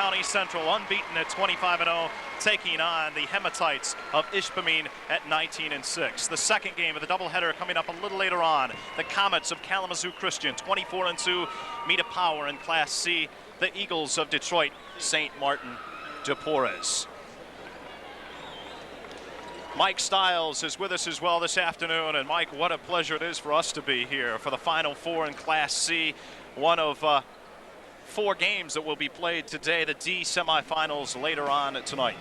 County Central, unbeaten at 25-0, taking on the Hematites of Ishpeming at 19-6. The second game of the doubleheader coming up a little later on. The Comets of Kalamazoo Christian, 24-2, meet a power in Class C. The Eagles of Detroit, St. Martin de Porres. Mike Stiles is with us as well this afternoon. And Mike, what a pleasure it is for us to be here for the Final Four in Class C. One of 4 games that will be played today, the D semifinals later on tonight.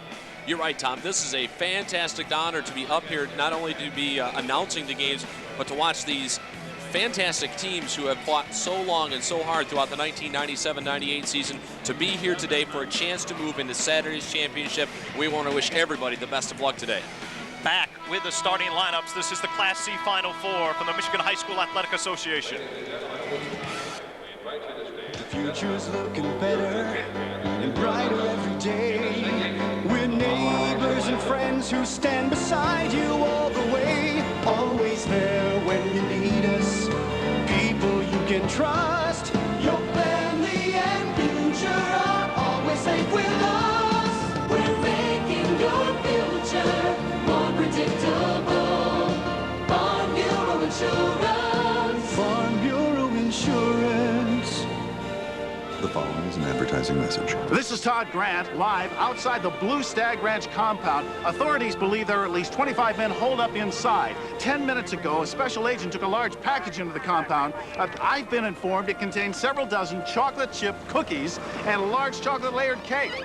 You're right, Tom. This is a fantastic honor to be up here, not only to be announcing the games, but to watch these fantastic teams who have fought so long and so hard throughout the 1997-98 season to be here today for a chance to move into Saturday's championship. We want to wish everybody the best of luck today. Back with the starting lineups. This is the Class C Final Four from the Michigan High School Athletic Association. The future's looking better and brighter every day. We're neighbors and friends who stand beside you all the way. Always there when you need us. People you can trust. Your family and future are always safe with us. We're making your future more predictable. Farm Bureau Insurance. Farm Bureau Insurance. The following is an advertising message. This is Todd Grant, live outside the Blue Stag Ranch compound. Authorities believe there are at least 25 men holed up inside. 10 minutes ago, a special agent took a large package into the compound. I've been informed it contains several dozen chocolate chip cookies and a large chocolate layered cake.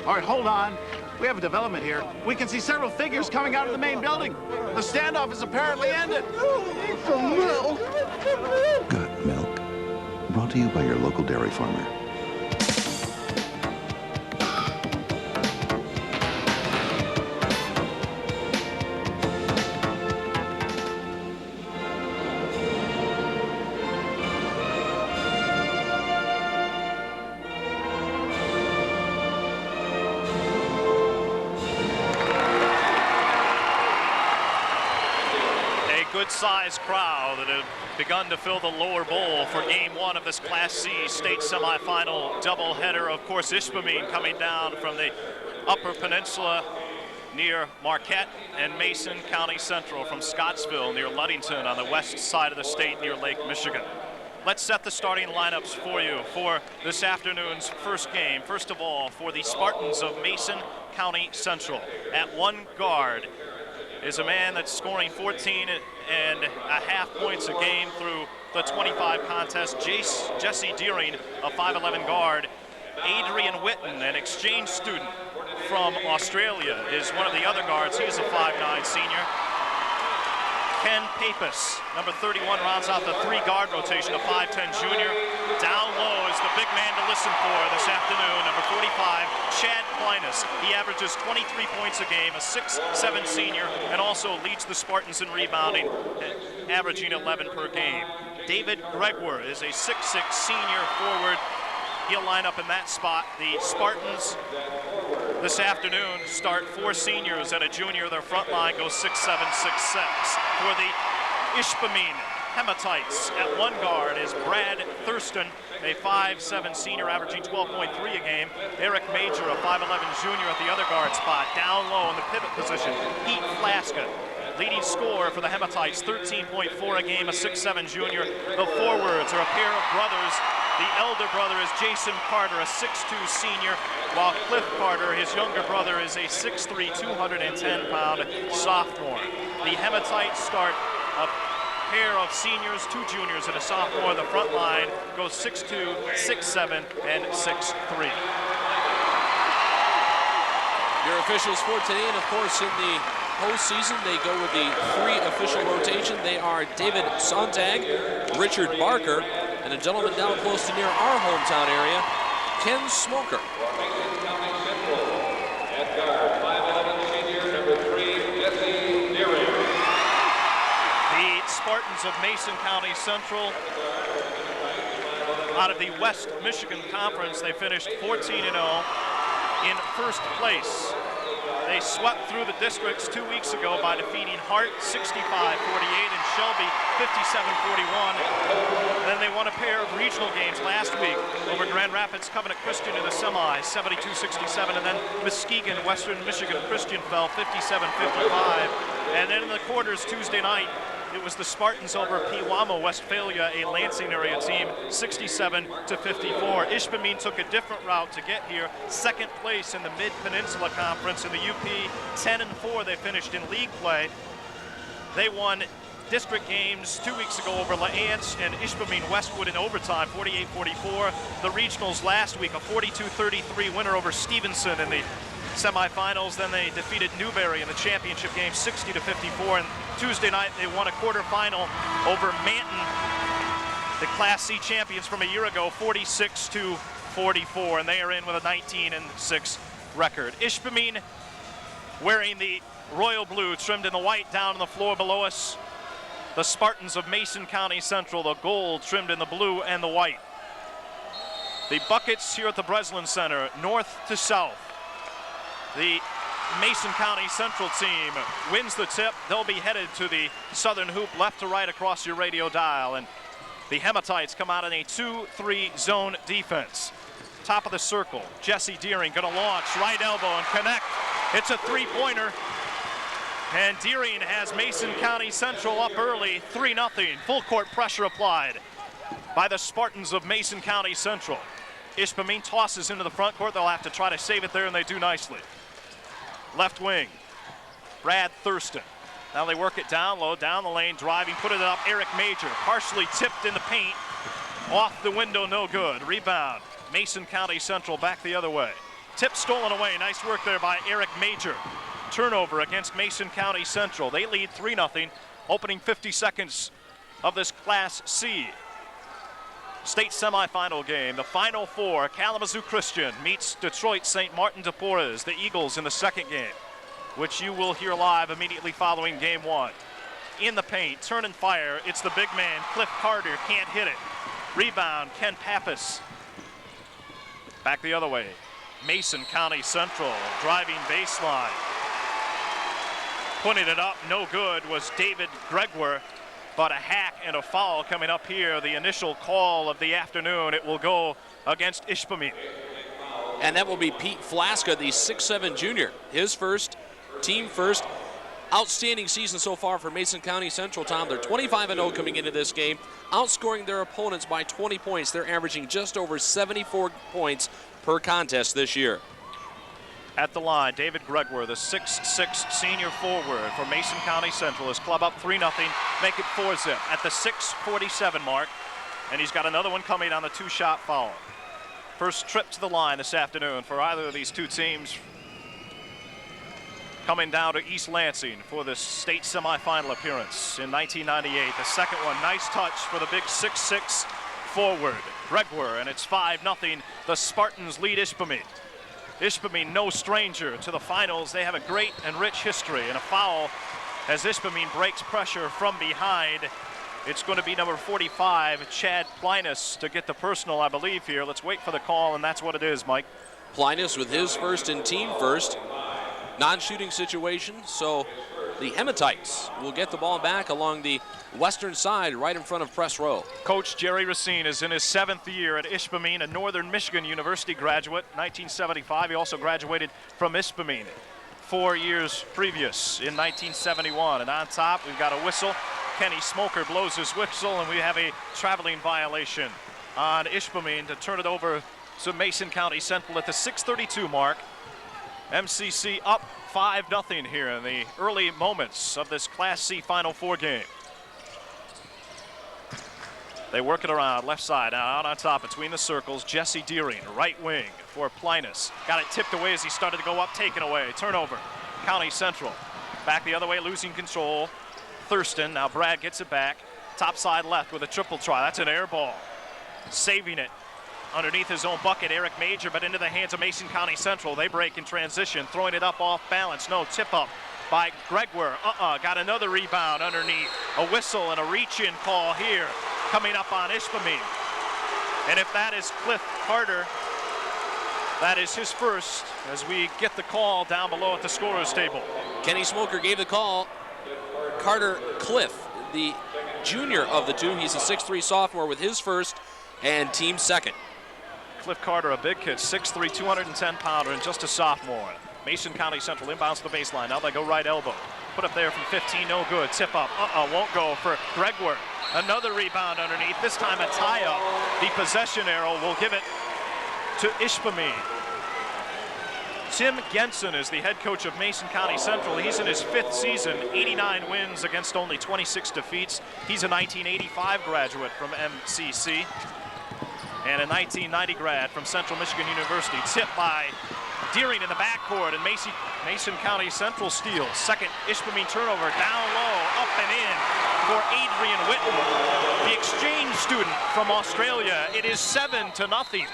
All right, hold on. We have a development here. We can see several figures coming out of the main building. The standoff is apparently ended. Some milk. Good milk. Brought to you by your local dairy farmer. Good-sized crowd that have begun to fill the lower bowl for game 1 of this Class C state semifinal doubleheader. Of course, Ishpeming coming down from the Upper Peninsula near Marquette, and Mason County Central from Scottsville near Ludington on the west side of the state near Lake Michigan. Let's set the starting lineups for you for this afternoon's first game. First of all, for the Spartans of Mason County Central, at one guard is a man that's scoring 14 and a half points a game through the 25 contest. Jesse Deering, a 5'11 guard. Adrian Whitten, an exchange student from Australia, is one of the other guards. He is a 5'9 senior. Ken Papis, number 31, rounds out the 3-guard rotation, a 5'10 junior. Down low is the big man to listen for this afternoon, number 45, Chad Pleiness. He averages 23 points a game, a 6'7 senior, and also leads the Spartans in rebounding, averaging 11 per game. David Gregwer is a 6'6 senior forward. He'll line up in that spot. The Spartans this afternoon start 4 seniors and a junior. Their front line goes 6'7", 6'6". For the Ishpeming Hematites, at one guard is Brad Thurston, a 5'7 senior averaging 12.3 a game. Eric Major, a 5'11 junior at the other guard spot. Down low in the pivot position, Pete Flaska. Leading scorer for the Hematites, 13.4 a game, a 6'7 junior. The forwards are a pair of brothers. The elder brother is Jason Carter, a 6'2 senior, while Cliff Carter, his younger brother, is a 6'3", 210-pound sophomore. The Hematites start a pair of seniors, 2 juniors, and a sophomore. The front line goes 6'2", 6'7", and 6'3". Your officials for today, and of course in the postseason, they go with the 3 official rotation. They are David Sontag, Richard Barker, and a gentleman down close to near our hometown area, Ken Smoker. The Spartans of Mason County Central, out of the West Michigan Conference, they finished 14-0 in first place They swept through the districts 2 weeks ago by defeating Hart 65-48 and Shelby 57-41. Then they won a pair of regional games last week over Grand Rapids Covenant Christian in the semis, 72-67, and then Muskegon, Western Michigan Christian fell 57-55. And then in the quarters Tuesday night, it was the Spartans over Pewamo, Westphalia, a Lansing area team, 67-54. Ishpeming took a different route to get here. Second place in the Mid-Peninsula Conference in the UP, 10-4 they finished in league play. They won district games 2 weeks ago over LaAnce and Ishpeming Westwood in overtime, 48-44. The regionals last week, a 42-33 winner over Stevenson in the semifinals. Then they defeated Newberry in the championship game 60-54, and Tuesday night they won a quarterfinal over Manton, the Class C champions from a year ago, 46-44, and they are in with a 19-6 record. Ishpeming wearing the royal blue trimmed in the white down on the floor below us. The Spartans of Mason County Central, the gold trimmed in the blue and the white. The buckets here at the Breslin Center, north to south. The Mason County Central team wins the tip. They'll be headed to the southern hoop, left to right across your radio dial. And the Hematites come out in a 2-3 zone defense. Top of the circle, Jesse Deering gonna launch, right elbow and connect. It's a three-pointer. And Deering has Mason County Central up early, 3-0. Full court pressure applied by the Spartans of Mason County Central. Ishpeming tosses into the front court. They'll have to try to save it there, and they do nicely. Left wing, Brad Thurston. Now they work it down low, down the lane, driving, put it up, Eric Major. Partially tipped in the paint, off the window, no good. Rebound, Mason County Central back the other way. Tip stolen away, nice work there by Eric Major. Turnover against Mason County Central. They lead 3-0, opening 50 seconds of this Class C state semifinal game. The Final Four, Kalamazoo Christian meets Detroit St. Martin de Porres, the Eagles in the second game, which you will hear live immediately following game one. In the paint, turn and fire, it's the big man, Cliff Carter, can't hit it. Rebound, Ken Pappas. Back the other way, Mason County Central, driving baseline. Putting it up, no good, was David Gregwer. But a hack and a foul coming up here, the initial call of the afternoon. It will go against Ishpeming. And that will be Pete Flaska, the 6'7" junior. His first, team first. Outstanding season so far for Mason County Central, Tom. They're 25-0 coming into this game, outscoring their opponents by 20 points. They're averaging just over 74 points per contest this year. At the line, David Gregwer, the 6'6" senior forward for Mason County Central. His club up 3-0, make it 4-zip at the 6:47 mark. And he's got another one coming on the two-shot foul. First trip to the line this afternoon for either of these two teams. Coming down to East Lansing for this state semifinal appearance in 1998. The second one, nice touch for the big 6'6" forward, Gregwer, and it's 5-0. The Spartans lead Ishpeming. Ishpeming no stranger to the finals. They have a great and rich history, and a foul as Ishpeming breaks pressure from behind. It's going to be number 45, Chad Pleiness, to get the personal, I believe, here. Let's wait for the call, and that's what it is, Mike. Pleiness with his first and team first. Non-shooting situation, so the Hematites will get the ball back along the western side right in front of press row. Coach Jerry Racine is in his 7th year at Ishpeming, a Northern Michigan University graduate, 1975. He also graduated from Ishpeming 4 years previous in 1971. And on top, we've got a whistle. Kenny Smoker blows his whistle, and we have a traveling violation on Ishpeming to turn it over to Mason County Central at the 6:32 mark. MCC up 5-0 here in the early moments of this Class C Final Four game. They work it around, left side, out on top between the circles. Jesse Deering, right wing for Pleiness. Got it tipped away as he started to go up, taken away. Turnover, County Central. Back the other way, losing control. Thurston, now Brad gets it back. Top side left with a triple try. That's an air ball. Saving it underneath his own bucket, Eric Major, but into the hands of Mason County Central. They break in transition, throwing it up off balance. No, tip up by Gregwer. Got another rebound underneath. A whistle and a reach-in call here coming up on Ishpeming. And if that is Cliff Carter, That is his first as we get the call down below at the scorer's table. Kenny Smoker gave the call. Carter Cliff, the junior of the two. He's a 6'3" sophomore with his first and team second. Cliff Carter, a big kid, 6'3", 210-pounder, and just a sophomore. Mason County Central inbounds to the baseline. Now they go right elbow. Put up there from 15, no good. Tip up, won't go for Gregwer. Another rebound underneath, this time a tie-up. The possession arrow will give it to Ishpeming. Tim Genson is the head coach of Mason County Central. He's in his 5th season, 89 wins against only 26 defeats. He's a 1985 graduate from MCC and a 1990 grad from Central Michigan University. Tipped by Deering in the backcourt, and Mason County Central steals. Second Ishpeming turnover, down low, up and in for Adrian Whitten, the exchange student from Australia. It is 7-0.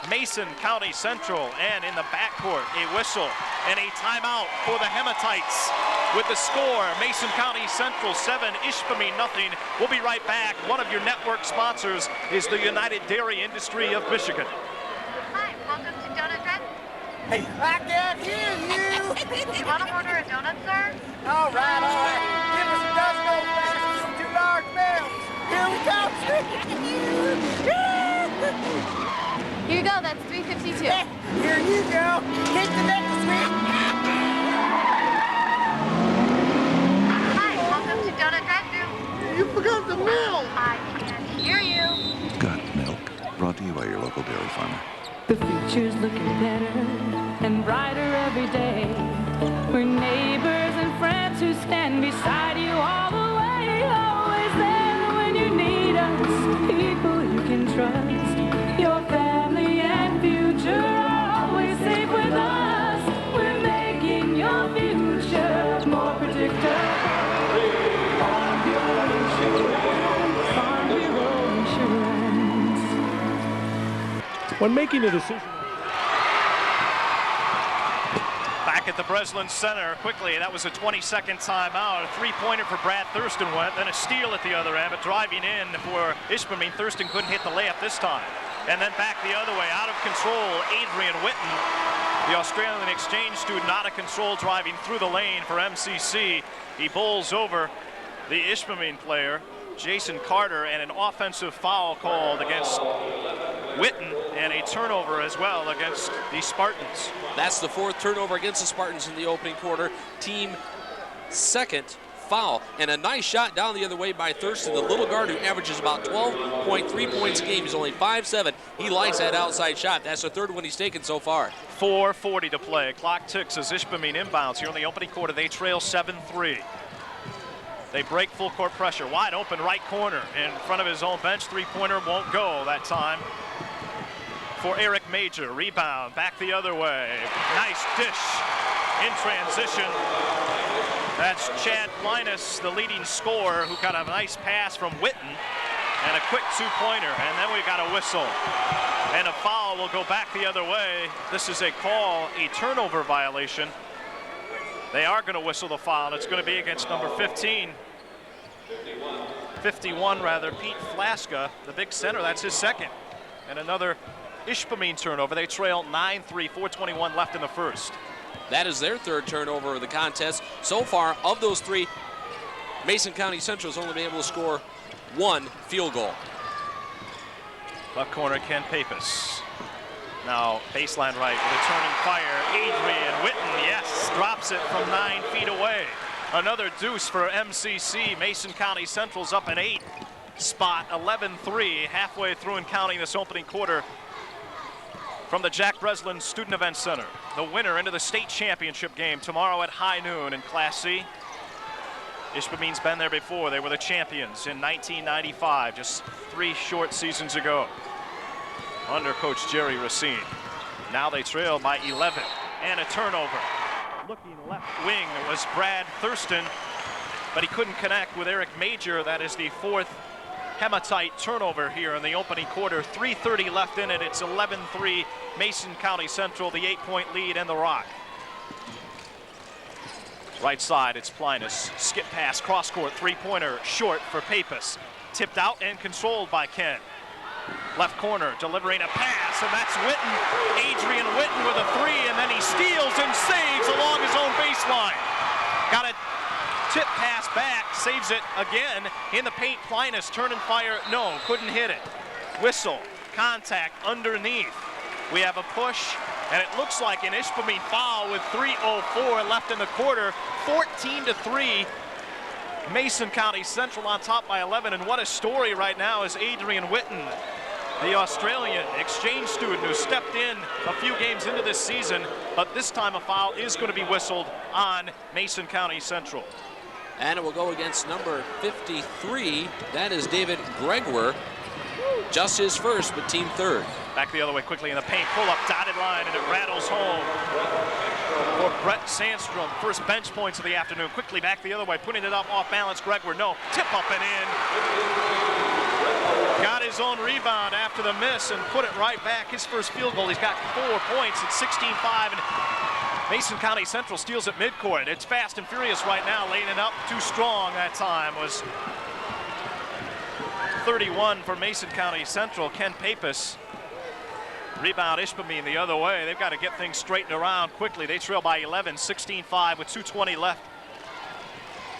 Mason County Central, and in the backcourt, a whistle and a timeout for the Hematites. With the score, Mason County Central 7, Ishpeming 0. We'll be right back. One of your network sponsors is the United Dairy Industry of Michigan. Hi, welcome to Donut Drive. Hey, I can't hear you! You want to order a donut, sir? All right. Give us a dozen old fashions and 2 large meals. Here we go! Here you go, that's $3.52. Here you go! Hit the next sweet! Hi, welcome to Donut Drive-Thru. You forgot the milk! I can't hear you. Got milk. Brought to you by your local dairy farmer. The future's looking better and brighter every day. We're neighbors and friends who stand beside you all the way. Always there when you need us. People you can trust. Your family and future are always safe with us. We're making your future more predictable. Farm Bureau Insurance. Farm Bureau Insurance. When making a decision. Back at the Breslin Center, quickly, that was a 20-second timeout. A 3-pointer for Brad Thurston went, then a steal at the other end, but driving in for Ishpeming. Thurston couldn't hit the layup this time. And then back the other way, out of control, Adrian Whitten, the Australian exchange student, out of control, driving through the lane for MCC. He bowls over the Ishpeming player, Jason Carter, and an offensive foul called against Whitten, and a turnover as well against the Spartans. That's the 4th turnover against the Spartans in the opening quarter. Team second foul, and a nice shot down the other way by Thurston, the little guard who averages about 12.3 points a game. He's only 5'7". He likes that outside shot. That's the 3rd one he's taken so far. 4:40 to play. Clock ticks as Ishpeming inbounds here in the opening quarter. They trail 7-3. They break full court pressure. Wide open right corner in front of his own bench. 3-pointer won't go that time for Eric Major. Rebound back the other way. Nice dish in transition. That's Chad Pleiness, the leading scorer, who got a nice pass from Whitten and a quick 2-pointer. And then we got a whistle. And a foul will go back the other way. This is a call, a turnover violation. They are going to whistle the foul, and it's going to be against number 51 rather, Pete Flaska, the big center. That's his second. And another Ishpeming turnover. They trail 9-3, 4:21 left in the first. That is their 3rd turnover of the contest. So far, of those 3, Mason County Central has only been able to score 1 field goal. Left corner, Ken Papis. Now baseline right with a turning fire. Adrian Whitten, yes, drops it from 9 feet away. Another deuce for MCC. Mason County Central's up an 8 spot, 11-3, halfway through and counting this opening quarter from the Jack Breslin Student Event Center. The winner into the state championship game tomorrow at high noon in Class C. Ishpeming's been there before. They were the champions in 1995, just 3 short seasons ago, under Coach Jerry Racine. Now they trail by 11, and a turnover. Looking left wing was Brad Thurston, but he couldn't connect with Eric Major. That is the 4th Hematite turnover here in the opening quarter. 3:30 left in it. It's 11-3 Mason County Central, the 8-point lead in the Rock. Right side, it's Pleiness. Skip pass, cross court, 3-pointer, short for Papis. Tipped out and controlled by Ken. Left corner, delivering a pass, and that's Whitten. Adrian Whitten with a three, and then he steals and saves along his own baseline. Got a tip pass back, saves it again in the paint. Pleiness, turn and fire, no, couldn't hit it. Whistle, contact underneath. We have a push, and it looks like an Ishpeming foul with 3:04 left in the quarter. 14-3. Mason County Central on top by 11, and what a story right now is Adrian Whitten, the Australian exchange student who stepped in a few games into this season, but this time a foul is going to be whistled on Mason County Central. And it will go against number 53. That is David Gregwer. Just his first, but team third. Back the other way quickly in the paint, pull up dotted line, and it rattles home for Brett Sandstrom. First bench points of the afternoon. Quickly back the other way, putting it up off balance. Gregwer, no, tip up and in. Got his own rebound after the miss and put it right back. His first field goal, he's got 4 points at 16-5, and Mason County Central steals at midcourt. It's fast and furious right now, laying it up too strong that time. Was 31 for Mason County Central. Ken Papis. Rebound Ishpeming the other way. They've got to get things straightened around quickly. They trail by 11, 16-5 with 2:20 left.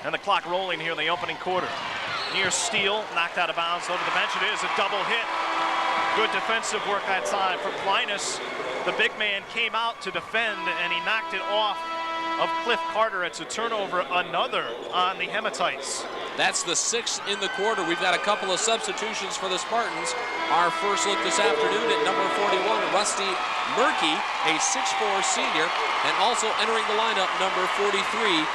And the clock rolling here in the opening quarter. Near steal, knocked out of bounds, though to the bench. It is a double hit. Good defensive work that time for Pleiness. The big man came out to defend, and he knocked it off of Cliff Carter. It's a turnover, another on the Hematites. That's the 6th in the quarter. We've got a couple of substitutions for the Spartans. Our first look this afternoon at number 41, Rusty Murky, a 6'4 senior, and also entering the lineup, number 43,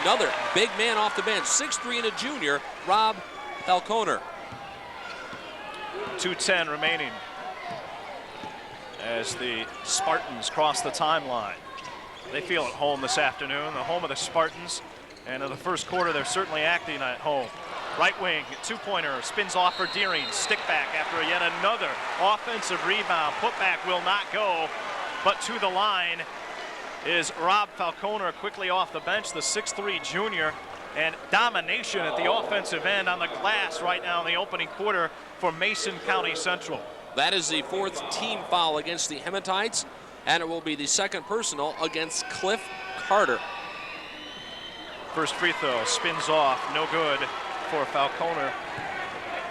another big man off the bench, 6'3 and a junior, Rob Falconer. 2:10 remaining as the Spartans cross the timeline. They feel at home this afternoon, the home of the Spartans. And in the first quarter, they're certainly acting at home. Right wing, two-pointer, spins off for Deering. Stick back after yet another offensive rebound. Putback will not go, but to the line is Rob Falconer, quickly off the bench, the 6'3 junior. And domination at the offensive end on the glass right now in the opening quarter for Mason County Central. That is the 4th team foul against the Hematites, and it will be the 2nd personal against Cliff Carter. First free throw spins off, no good for Falconer.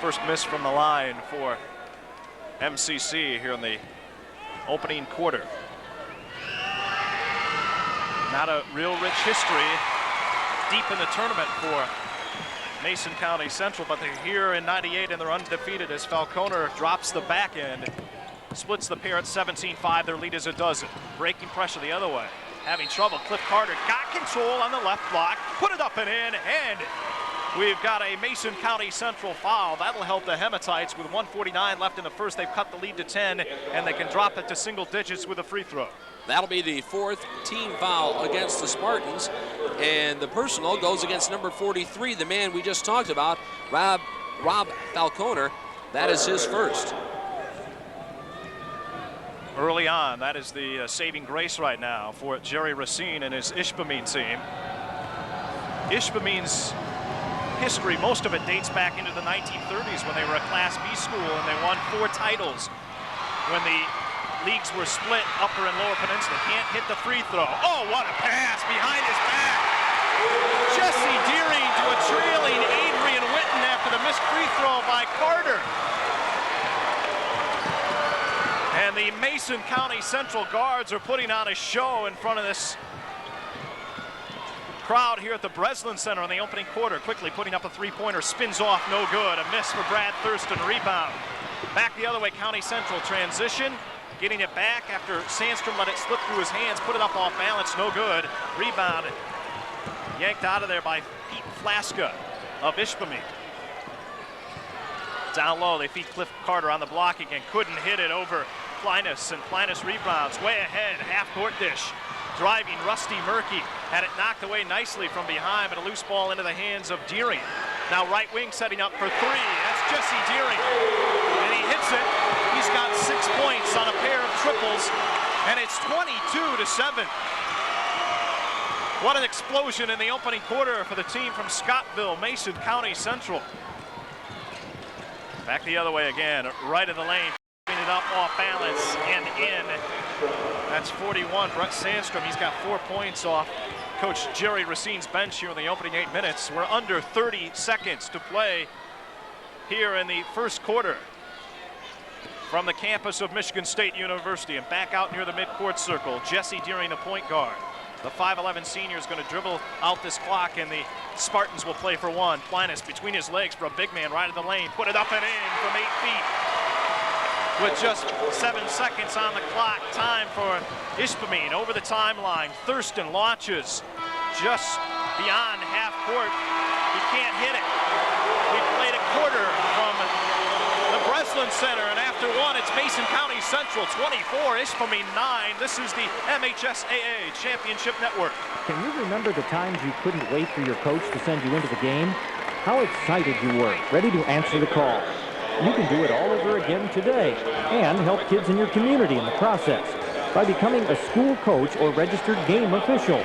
First miss from the line for MCC here in the opening quarter. Not a real rich history deep in the tournament for Mason County Central, but they're here in '98 and they're undefeated as Falconer drops the back end, splits the pair at 17-5. Their lead is a dozen. Breaking pressure the other way. Having trouble, Cliff Carter got control on the left block, put it up and in, and we've got a Mason County Central foul. That'll help the Hematites with 1:49 left in the first. They've cut the lead to 10, and they can drop it to single digits with a free throw. That'll be the 4th team foul against the Spartans, and the personal goes against number 43, the man we just talked about, Rob Falconer. That is his first. Early on, that is the saving grace right now for Jerry Racine and his Ishpeming team. Ishpeming's history, most of it dates back into the 1930s when they were a Class B school and they won 4 titles when the leagues were split, upper and lower peninsula. Can't hit the free throw. Oh, what a pass behind his back. Jesse Deering to a trailing Adrian Whitten after the missed free throw by Carter. And the Mason County Central guards are putting on a show in front of this crowd here at the Breslin Center in the opening quarter. Quickly putting up a three-pointer, spins off, no good. A miss for Brad Thurston, rebound. Back the other way, County Central transition. Getting it back after Sandstrom let it slip through his hands, put it up off balance, no good. Rebound, yanked out of there by Pete Flaska of Ishpeming. Down low, they feed Cliff Carter on the block again. Couldn't hit it over Pleiness, and Pleiness rebounds way ahead, half-court dish. Driving, Rusty Murky had it knocked away nicely from behind, but a loose ball into the hands of Deering. Now right wing setting up for 3. That's Jesse Deering, and he hits it. He's got 6 points on a pair of triples, and it's 22-7. What an explosion in the opening quarter for the team from Scottville, Mason County Central. Back the other way again, right of the lane, picking it up off balance and in That's 41. Brett Sandstrom, he's got 4 points off Coach Jerry Racine's bench here in the opening 8 minutes. We're under 30 seconds to play here in the first quarter. From the campus of Michigan State University and back out near the midcourt circle, Jesse Deering, the point guard. The 5'11 senior is going to dribble out this clock, and the Spartans will play for one. Pleiness between his legs for a big man right in the lane. Put it up and in from 8 feet. With just 7 seconds on the clock, time for Ishpeming over the timeline. Thurston launches just beyond half court. He can't hit it. We played a quarter from the Breslin Center, and after one, it's Mason County Central 24, Ishpeming 9. This is the MHSAA Championship Network. Can you remember the times you couldn't wait for your coach to send you into the game? How excited you were, ready to answer the call. You can do it all over again today and help kids in your community in the process by becoming a school coach or registered game official.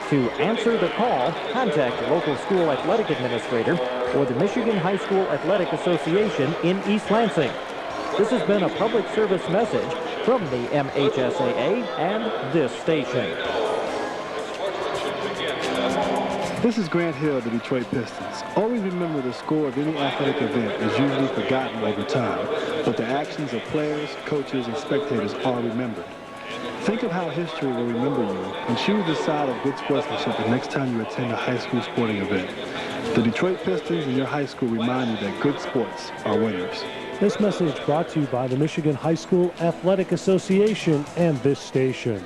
To answer the call, contact your local school athletic administrator or the Michigan High School Athletic Association in East Lansing. This has been a public service message from the MHSAA and this station. This is Grant Hill of the Detroit Pistons. Always remember the score of any athletic event is usually forgotten over time, but the actions of players, coaches, and spectators are remembered. Think of how history will remember you and choose the side of good sportsmanship the next time you attend a high school sporting event. The Detroit Pistons and your high school remind you that good sports are winners. This message brought to you by the Michigan High School Athletic Association and this station.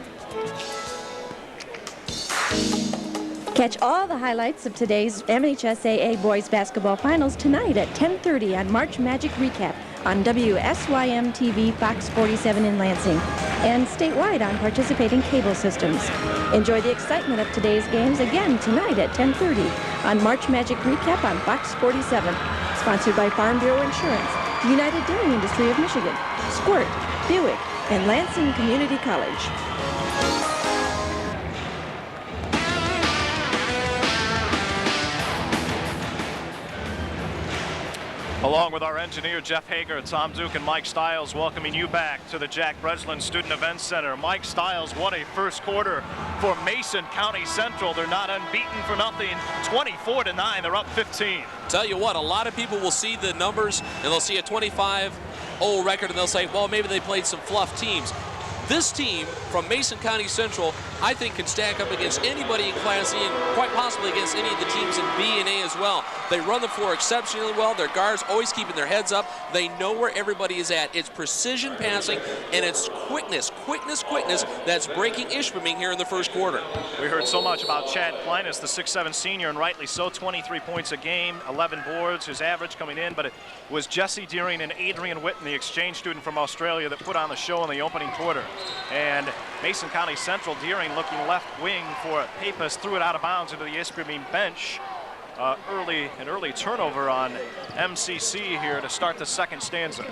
Catch all the highlights of today's MHSAA Boys Basketball Finals tonight at 10:30 on March Magic Recap on WSYM TV Fox 47 in Lansing and statewide on participating cable systems. Enjoy the excitement of today's games again tonight at 10:30 on March Magic Recap on Fox 47. Sponsored by Farm Bureau Insurance, the United Dairy Industry of Michigan, Squirt, Buick, and Lansing Community College. Along with our engineer, Jeff Hager, Tom Duke, and Mike Stiles, welcoming you back to the Jack Breslin Student Events Center. Mike Stiles, what a first quarter for Mason County Central. They're not unbeaten for nothing. 24-9, they're up 15. Tell you what, a lot of people will see the numbers, and they'll see a 25-0 record, and they'll say, well, maybe they played some fluff teams. This team from Mason County Central, I think, can stack up against anybody in Class E and quite possibly against any of the teams in B and A as well. They run the floor exceptionally well. Their guards always keeping their heads up. They know where everybody is at. It's precision passing, and it's quickness that's breaking Ishpeming here in the first quarter. We heard so much about Chad Pleiness, the 6'7 senior, and rightly so, 23 points a game, 11 boards, his average coming in, but it was Jesse Deering and Adrian Whitten, the exchange student from Australia, that put on the show in the opening quarter. And Mason County Central, Deering looking left wing for Pappas, threw it out of bounds into the Ishpeming bench. An early turnover on MCC here to start the second stanza.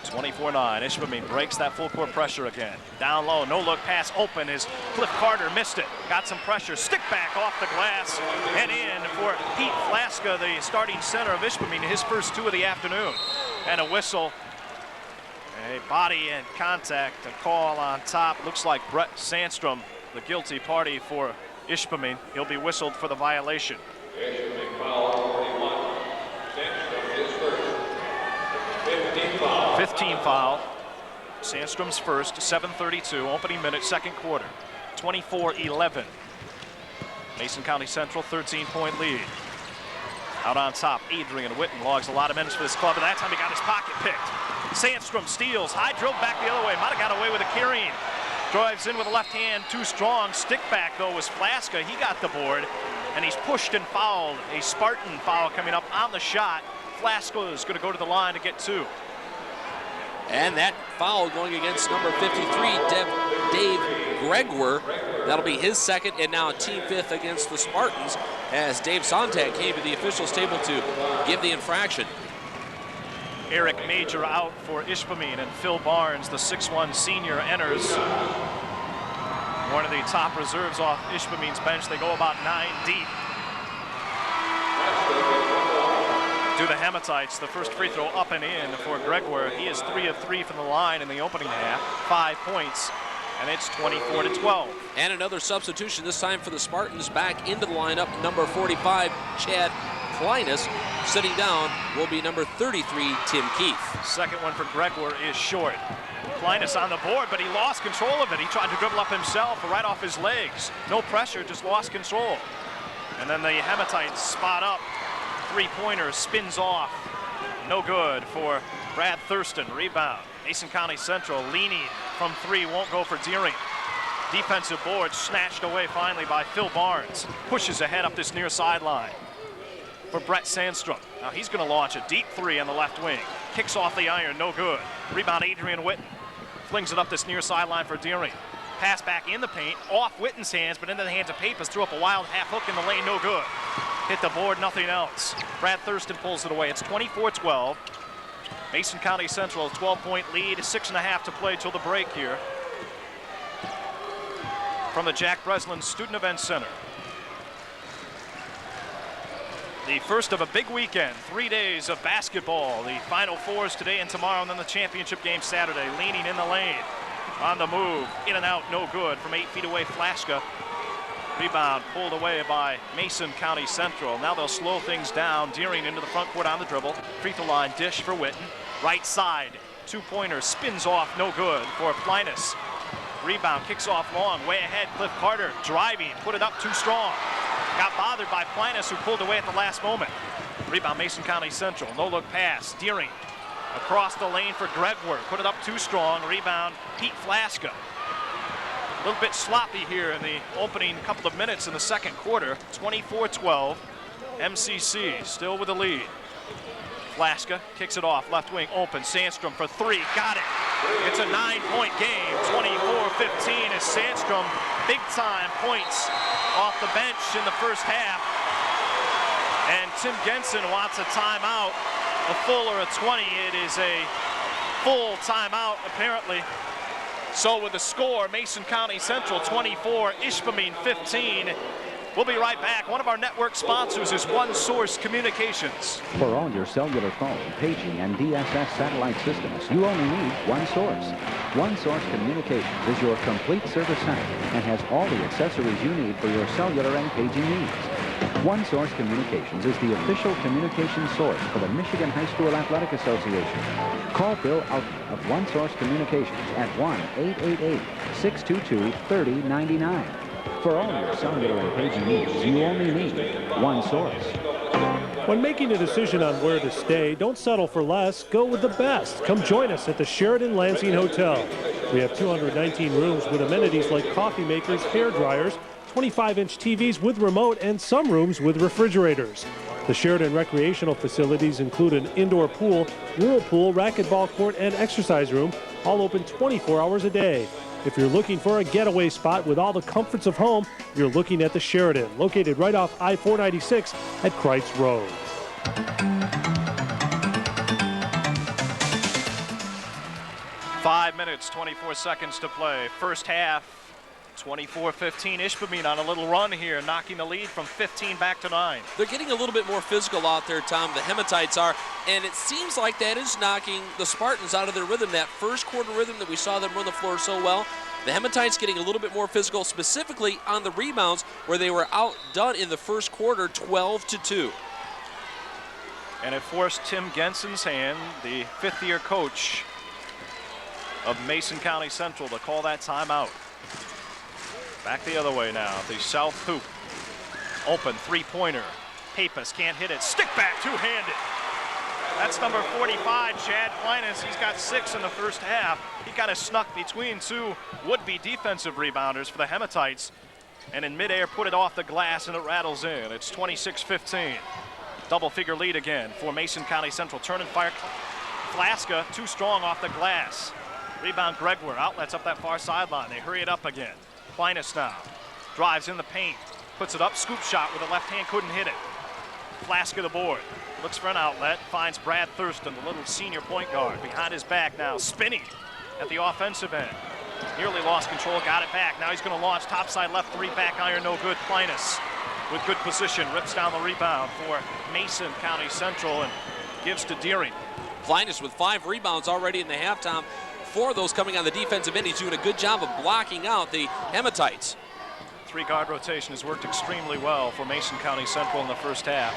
24-9, Ishpeming breaks that full court pressure again. Down low, no look pass open as Cliff Carter missed it. Got some pressure, stick back off the glass and in for Pete Flaska, the starting center of Ishpeming, his first two of the afternoon. And a whistle. A body and contact, a call on top. Looks like Brett Sandstrom, the guilty party for Ishpeming. He'll be whistled for the violation. 15 foul. Sandstrom's first, 7:32, opening minute, second quarter. 24-11. Mason County Central, 13-point lead. Out on top, Adrian Whitten logs a lot of minutes for this club, and that time he got his pocket picked. Sandstrom steals, high drill back the other way, might have got away with a carrying. Drives in with the left hand, too strong. Stick back though was Flaska, he got the board, and he's pushed and fouled. A Spartan foul coming up on the shot. Flaska is going to go to the line to get two. And that foul going against number 53, Dave Gregwer. That'll be his second, and now team fifth against the Spartans as Dave Sontag came to the officials table to give the infraction. Eric Major out for Ishpeming, and Phil Barnes, the 6'1 senior, enters. One of the top reserves off Ishpeming's bench. They go about 9 deep. do the Hematites. The first free throw up and in for Gregwer. He is 3 of 3 from the line in the opening half. 5 points, and it's 24-12. And another substitution, this time for the Spartans. Back into the lineup, number 45, Chad Pleiness. Sitting down will be number 33, Tim Keefe. Second one for Gregwer is short. Pleiness on the board, but he lost control of it. He tried to dribble up himself right off his legs. No pressure, just lost control. And then the Hematites spot up. Three-pointer spins off. No good for Brad Thurston. Rebound. Mason County Central leaning from three, won't go for Deering. Defensive board snatched away finally by Phil Barnes. Pushes ahead up this near sideline for Brett Sandstrom. Now he's going to launch a deep three on the left wing. Kicks off the iron, no good. Rebound Adrian Whitten. Flings it up this near sideline for Deering. Pass back in the paint, off Whitten's hands, but into the hands of Pappas. Threw up a wild half hook in the lane, no good. Hit the board, nothing else. Brad Thurston pulls it away. It's 24-12. Mason County Central, 12-point lead, 6.5 to play till the break here. From the Jack Breslin Student Event Center. The first of a big weekend, 3 days of basketball. The Final Fours today and tomorrow, and then the championship game Saturday. Leaning in the lane, on the move, in and out, no good. From 8 feet away, Flaska. Rebound pulled away by Mason County Central. Now they'll slow things down. Deering into the front court on the dribble. Free throw line dish for Whitten. Right side, two-pointer spins off, no good for Pleiness. Rebound kicks off long, way ahead. Cliff Carter driving, put it up too strong. Got bothered by Pleiness, who pulled away at the last moment. Rebound Mason County Central, no look pass. Deering across the lane for Gregwer, put it up too strong. Rebound Pete Flaska. A little bit sloppy here in the opening couple of minutes in the second quarter. 24-12. MCC still with the lead. Flaska kicks it off, left wing open. Sandstrom for three, got it. It's a 9-point game, 24-15 as Sandstrom, big time points off the bench in the first half. And Tim Genson wants a timeout, a full or a 20. It is a full timeout apparently. So with the score, Mason County Central 24, Ishpeming 15. We'll be right back. One of our network sponsors is One Source Communications. For all your cellular phone, paging, and DSS satellite systems, you only need One Source. One Source Communications is your complete service center and has all the accessories you need for your cellular and paging needs. One Source Communications is the official communication source for the Michigan High School Athletic Association. Call Bill out of One Source Communications at 1-888-622-3099. For all your cellular and paging needs, you only need One Source. When making a decision on where to stay, don't settle for less. Go with the best. Come join us at the Sheraton Lansing Hotel. We have 219 rooms with amenities like coffee makers, hair dryers, 25-inch TVs with remote, and some rooms with refrigerators. The Sheraton recreational facilities include an indoor pool, whirlpool, racquetball court, and exercise room, all open 24 hours a day. If you're looking for a getaway spot with all the comforts of home, you're looking at the Sheraton, located right off I-496 at Kreitz Road. Five minutes, 24 seconds to play. First half, 24-15. Ishpeming on a little run here, knocking the lead from 15 back to 9. They're getting a little bit more physical out there, Tom. The Hematites are, and it seems like that is knocking the Spartans out of their rhythm, that first quarter rhythm that we saw them run the floor so well. The Hematites getting a little bit more physical, specifically on the rebounds, where they were outdone in the first quarter, 12-2. And it forced Tim Genson's hand, the fifth-year coach of Mason County Central, to call that timeout. Back the other way now, the south hoop. Open three-pointer. Pappas can't hit it. Stick back, two-handed. That's number 45, Chad Pleiness. He's got 6 in the first half. He got of snuck between two would-be defensive rebounders for the Hematites, and in midair put it off the glass and it rattles in. It's 26-15. Double-figure lead again for Mason County Central. Turn and fire. Flaska too strong off the glass. Rebound Gregwer. Outlets up that far sideline. They hurry it up again. Pleiness now drives in the paint, puts it up, scoop shot with the left hand, couldn't hit it. Flaska the board, looks for an outlet, finds Brad Thurston, the little senior point guard, behind his back now, spinning at the offensive end. Nearly lost control, got it back. Now he's going to launch topside left three, back iron, no good. Pleiness with good position, rips down the rebound for Mason County Central and gives to Deering. Pleiness with 5 rebounds already in the halftime. 4 of those coming on the defensive end. He's doing a good job of blocking out the Hematites. 3-guard rotation has worked extremely well for Mason County Central in the first half.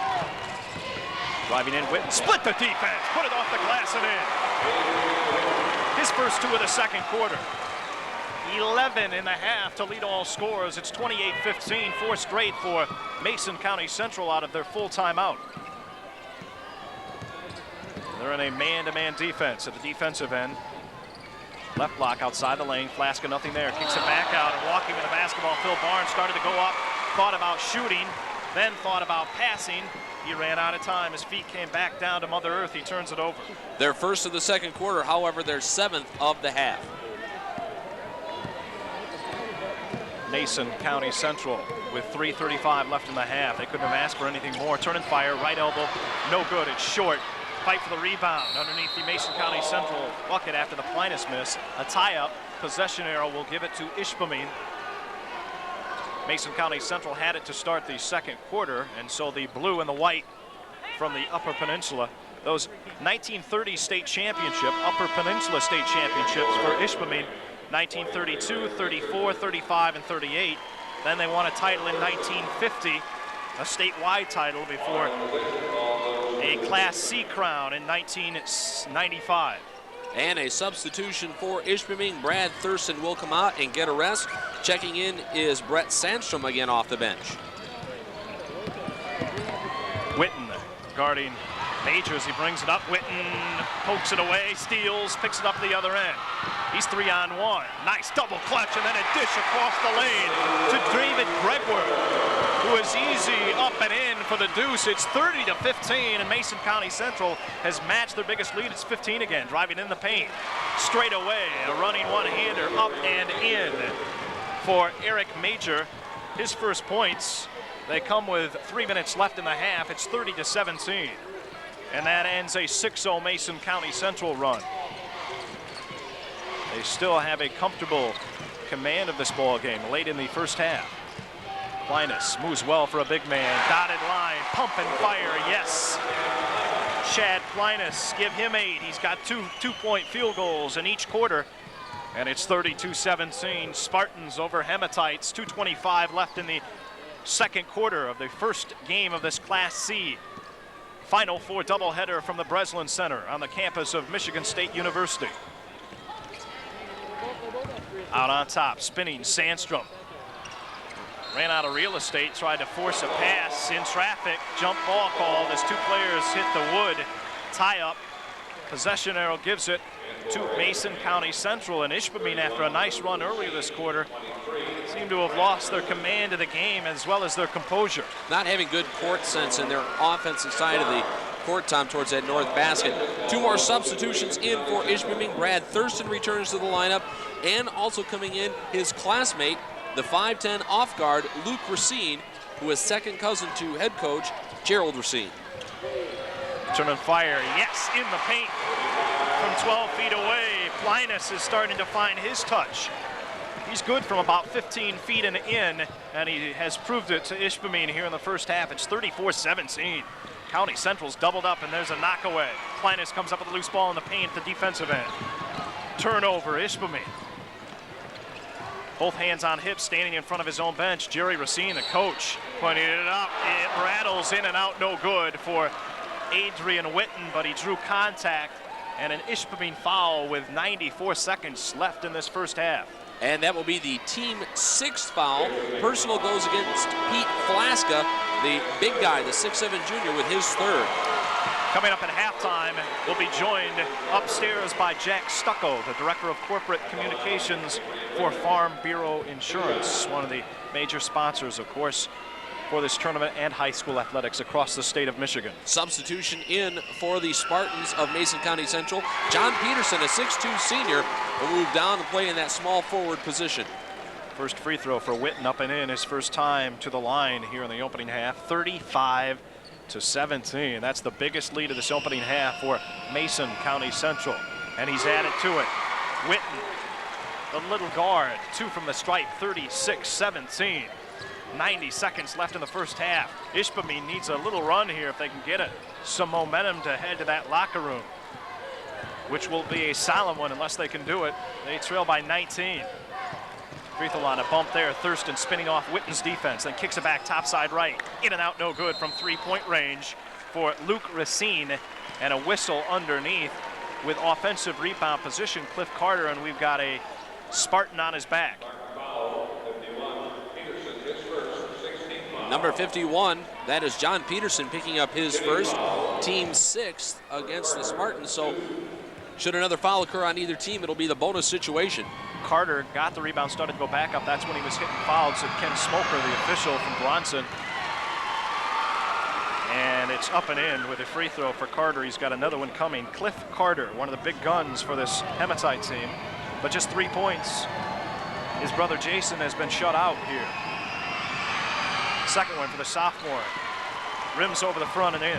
Driving in, Whitten, split the defense, put it off the glass and in. His first 2 of the second quarter. 11 in the half to lead all scorers. It's 28-15, 4 straight for Mason County Central out of their full timeout. They're in a man-to-man defense at the defensive end. Left block outside the lane. Flaska, nothing there. Kicks it back out and walking with the basketball. Phil Barnes started to go up, thought about shooting, then thought about passing. He ran out of time. His feet came back down to Mother Earth. He turns it over. Their first of the second quarter, however, their 7th of the half. Mason County Central with 3:35 left in the half. They couldn't have asked for anything more. Turn and fire, right elbow, no good. It's short. Fight for the rebound underneath the Mason County Central bucket after the Pleiness miss. A tie-up. Possession arrow will give it to Ishpeming. Mason County Central had it to start the second quarter, and so the blue and the white from the Upper Peninsula, those 1930 state championship, Upper Peninsula state championships for Ishpeming, 1932, 34, 35, and 38. Then they won a title in 1950, a statewide title before a Class C crown in 1995. And a substitution for Ishpeming. Brad Thurston will come out and get a rest. Checking in is Brett Sandstrom again off the bench. Whitten guarding Majors. He brings it up. Whitten pokes it away, steals, picks it up the other end. He's 3-on-1. Nice double clutch and then a dish across the lane to David Gregwer, who is easy up and in for the deuce. It's 30-15, and Mason County Central has matched their biggest lead. It's 15 again, driving in the paint. Straight away, a running one-hander up and in for Eric Major. His first points, they come with 3 minutes left in the half. It's 30-17, and that ends a 6-0 Mason County Central run. They still have a comfortable command of this ball game late in the first half. Pleiness moves well for a big man. Dotted line, pump and fire, yes. Chad Pleiness, give him 8. He's got two-point field goals in each quarter. And it's 32-17. Spartans over Hematites. 2:25 left in the second quarter of the first game of this Class C. Final Four doubleheader from the Breslin Center on the campus of Michigan State University. Out on top, spinning Sandstrom. Ran out of real estate, tried to force a pass in traffic. Jump ball called as 2 players hit the wood. Tie up. Possession arrow gives it to Mason County Central. And Ishpeming, after a nice run earlier this quarter, seem to have lost their command of the game as well as their composure. Not having good court sense in their offensive side of the court, Tom, towards that north basket. 2 more substitutions in for Ishpeming. Brad Thurston returns to the lineup, and also coming in his classmate, the 5'10 off guard, Luke Racine, who is second cousin to head coach Gerald Racine. Turn and fire, yes, in the paint from 12 feet away. Pleiness is starting to find his touch. He's good from about 15 feet and in, and he has proved it to Ishpeming here in the first half. It's 34-17. County Central's doubled up, and there's a knockaway. Pleiness comes up with a loose ball in the paint at the defensive end. Turnover, Ishpeming. Both hands on hips, standing in front of his own bench. Jerry Racine, the coach, pointing it up. It rattles in and out, no good for Adrian Whitten, but he drew contact, and an Ishpeming foul with 94 seconds left in this first half. And that will be the team 6th foul. Personal goes against Pete Flaska, the big guy, the 6'7 junior, with his 3rd. Coming up at halftime, we'll be joined upstairs by Jack Stucco, the Director of Corporate Communications for Farm Bureau Insurance, one of the major sponsors, of course, for this tournament and high school athletics across the state of Michigan. Substitution in for the Spartans of Mason County Central. John Peterson, a 6'2 senior, will move down and play in that small forward position. First free throw for Whitten, up and in, his first time to the line here in the opening half. 35-17. That's the biggest lead of this opening half for Mason County Central. And he's added to it. Whitten, the little guard, 2 from the stripe, 36-17. 90 seconds left in the first half. Ishpeming needs a little run here if they can get it. Some momentum to head to that locker room, which will be a solemn one unless they can do it. They trail by 19. Free throw line, a bump there. Thurston spinning off Whitten's defense, then kicks it back topside right. In and out, no good from three-point range for Luke Racine, and a whistle underneath with offensive rebound position, Cliff Carter, and we've got a Spartan on his back. Number 51, that is John Peterson picking up his first, team sixth against the Spartans. So should another foul occur on either team, it'll be the bonus situation. Carter got the rebound, started to go back up. That's when he was hitting fouls at Ken Smoker, the official from Bronson. And it's up and in with a free throw for Carter. He's got another one coming. Cliff Carter, one of the big guns for this Hematite team, but just 3 points. His brother Jason has been shut out here. Second one for the sophomore. Rims over the front and in.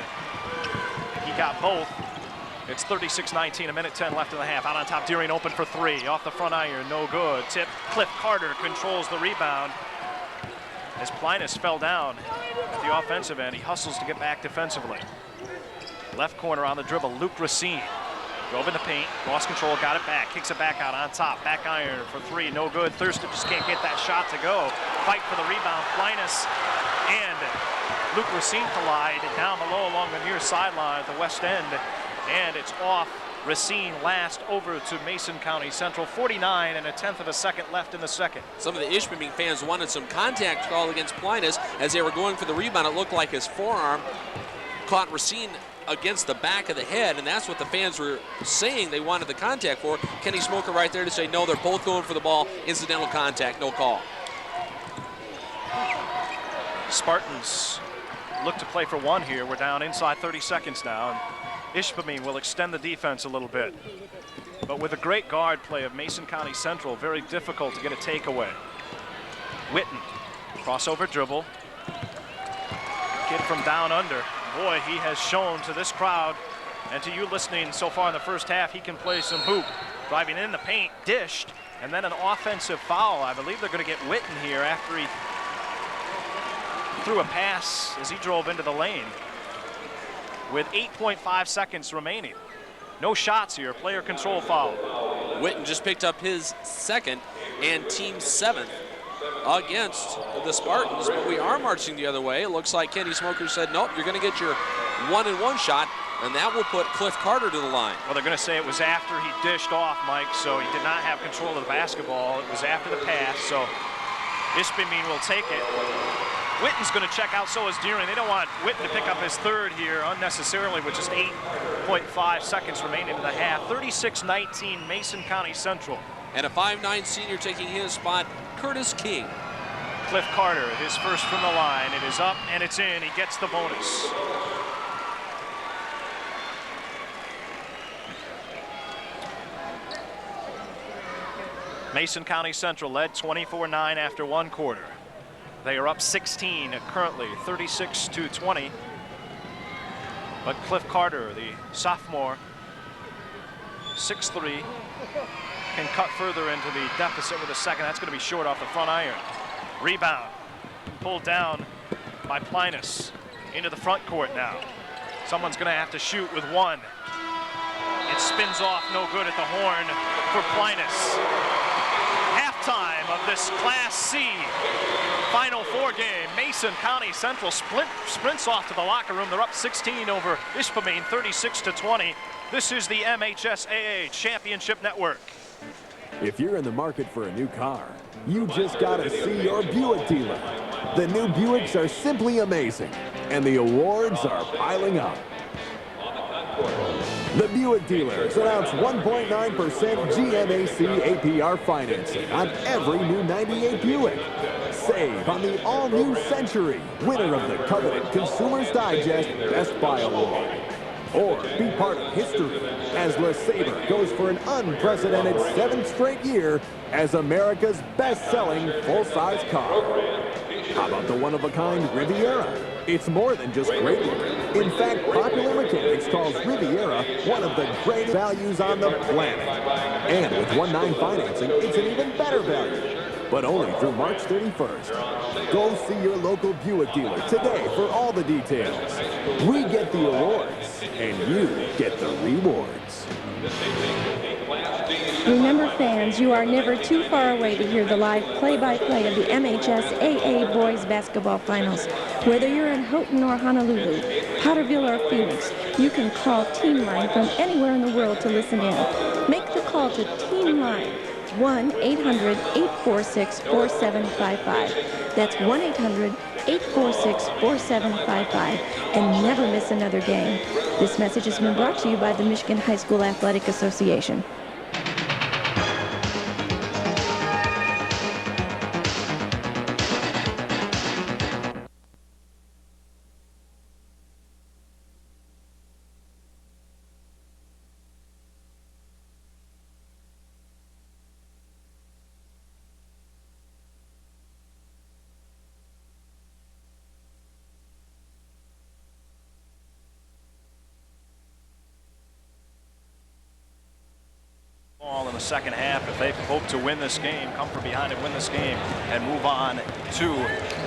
He got both. It's 36-19, a minute 10 left in the half. Out on top, Deering open for three. Off the front iron, no good. Tip, Cliff Carter controls the rebound. As Pleiness fell down at the offensive end, he hustles to get back defensively. Left corner on the dribble, Luke Racine. Drove in the paint, lost control, got it back, kicks it back out on top. Back iron for three, no good. Thurston just can't get that shot to go. Fight for the rebound, Pleiness and Luke Racine collide down below along the near sideline at the west end. And it's off Racine last over to Mason County Central. 49 and a tenth of a second left in the second. Some of the Ishpeming fans wanted some contact call against Pleiness as they were going for the rebound. It looked like his forearm caught Racine against the back of the head, and that's what the fans were saying they wanted the contact for. Kenny Smoker right there to say, no, they're both going for the ball. Incidental contact, no call. Spartans look to play for one here. We're down inside 30 seconds now. Ishpeming will extend the defense a little bit. But with a great guard play of Mason County Central, very difficult to get a takeaway. Whitten, crossover dribble. Kid from down under. Boy, he has shown to this crowd and to you listening so far in the first half, he can play some hoop. Driving in the paint, dished, and then an offensive foul. I believe they're going to get Whitten here after he threw a pass as he drove into the lane. With 8.5 seconds remaining. No shots here, player control foul. Whitten just picked up his second and team seventh against the Spartans, but we are marching the other way. It looks like Kenny Smoker said, nope, you're going to get your 1-and-1 shot, and that will put Cliff Carter to the line. Well, they're going to say it was after he dished off, Mike, so he did not have control of the basketball. It was after the pass, so Ishpeming will take it. Whitten's going to check out, so is Deering. They don't want Whitten to pick up his third here unnecessarily with just 8.5 seconds remaining in the half. 36-19, Mason County Central. And a 5'9" senior taking his spot, Curtis King. Cliff Carter, his first from the line. It is up and it's in. He gets the bonus. Mason County Central led 24-9 after one quarter. They are up 16 currently, 36-20. But Cliff Carter, the sophomore, 6'3", can cut further into the deficit with a second. That's going to be short off the front iron. Rebound, pulled down by Pleiness. Into the front court now. Someone's going to have to shoot with one. It spins off, no good at the horn for Pleiness. Halftime of this Class C Final Four game. Mason County Central sprints off to the locker room. They're up 16 over Ishpeming, 36-20. This is the MHSAA Championship Network. If you're in the market for a new car, you just gotta see your Buick dealer. The new Buicks are simply amazing, and the awards are piling up. The Buick dealers announce 1.9% GMAC APR financing on every new 98 Buick. Save on the all-new Century, winner of the coveted Consumers Digest Best Buy Award. Or be part of history as LeSabre goes for an unprecedented 7th straight year as America's best-selling full-size car. How about the one-of-a-kind Riviera? It's more than just great looking. In fact, Popular Mechanics calls Riviera one of the greatest values on the planet. And with 1.9 financing, it's an even better value. but only through March 31st. Go see your local Buick dealer today for all the details. We get the awards, and you get the rewards. Remember, fans, you are never too far away to hear the live play-by-play of the MHSAA Boys Basketball Finals. Whether you're in Houghton or Honolulu, Potterville or Phoenix, you can call Team Line from anywhere in the world to listen in. Make the call to Team Line, 1-800-846-4755. That's 1-800-846-4755, and never miss another game. This message has been brought to you by the Michigan High School Athletic Association. In the second half, if they hope to win this game, come from behind and win this game, and move on to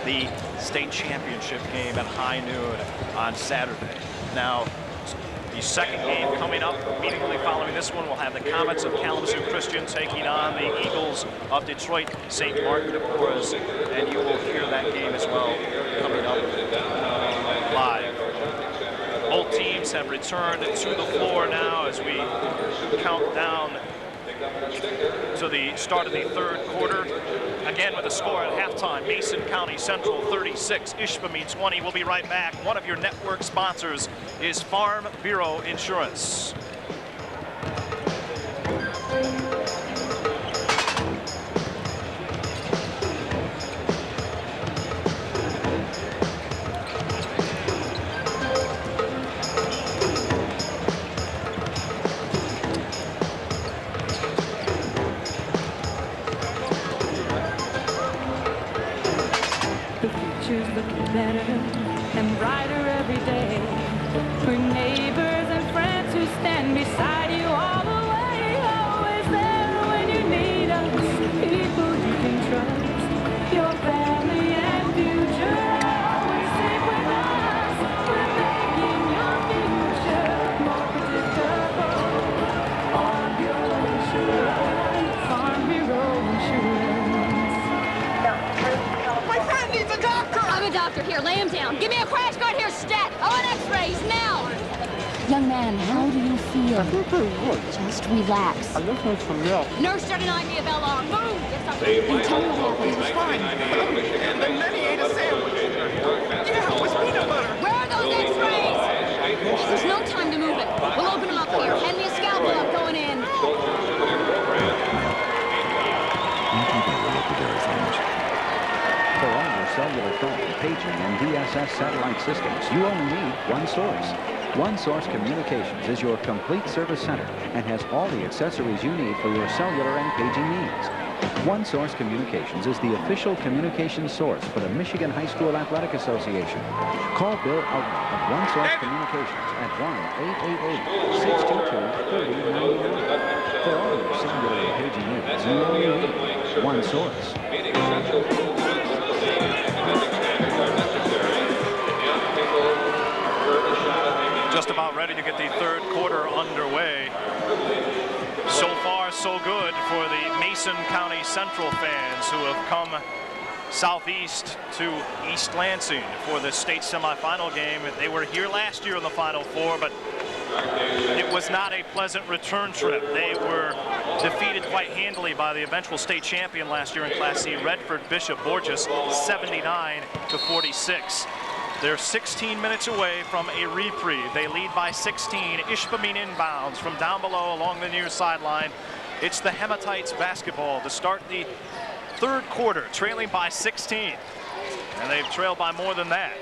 the state championship game at high noon on Saturday. Now, the second game coming up immediately following this one, we'll have the Comets of Kalamazoo Christian taking on the Eagles of Detroit St. Martin de Porres, and you will hear that game as well coming up live. Both teams have returned to the floor now as we count down to the start of the third quarter. Again with the score at halftime, Mason County Central 36, Ishpeming 20. We'll be right back. One of your network sponsors is Farm Bureau Insurance. And brighter every day. For neighbors and friends who stand beside you all the way. Always there when you need us. People you can trust. Your family and future. Always safe with us. We're making your future more predictable. Farm Bureau Insurance. Farm Bureau Insurance. My friend needs a doctor! I'm a doctor. Here, lay him down. Give me a crash cart here, stat. I want x-rays now. Young man, how do you feel? I feel pretty good. Just relax. I just need some milk. Nurse started eyeing me a bell on. Move! Yes, doctor. And tell me what happened. He was fine. And then he ate a sandwich. Yeah, it was peanut butter. Where are those x-rays? There's no time to move it. We'll open them up here. Hand me a scalpel. I'm going in. For all your cellular phone, paging, and DSS satellite systems, you only need one source. One Source Communications is your complete service center and has all the accessories you need for your cellular and paging needs. One Source Communications is the official communication source for the Michigan High School Athletic Association. Call Bill Outlaw of One Source Communications at 1-888-622-3099. For all your cellular and paging needs, you only need one source. Just about ready to get the third quarter underway. So far, so good for the Mason County Central fans who have come southeast to East Lansing for the state semifinal game. They were here last year in the Final Four, but it was not a pleasant return trip. They were defeated quite handily by the eventual state champion last year in Class C, Redford Bishop Borges, 79-46. They're 16 minutes away from a reprieve. They lead by 16. Ishpeming inbounds from down below along the near sideline. It's the Hematites basketball to start the third quarter, trailing by 16. And they've trailed by more than that.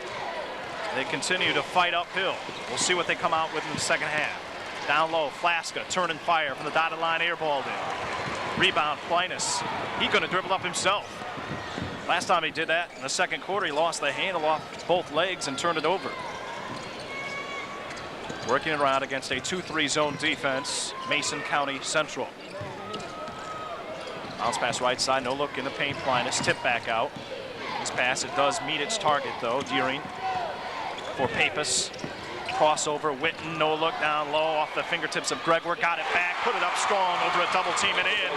They continue to fight uphill. We'll see what they come out with in the second half. Down low, Flaska, turn and fire from the dotted line, airballed in. Rebound, Pleiness. He's going to dribble up himself. Last time he did that in the second quarter, he lost the handle off both legs and turned it over. Working around against a 2-3 zone defense, Mason County Central. Bounce pass right side, no look in the paint. Pleiness, tip back out. This pass, it does meet its target though. Deering for Pappas. Crossover, Whitten, no look down low off the fingertips of Gregwer. Got it back, put it up strong over a double team and in.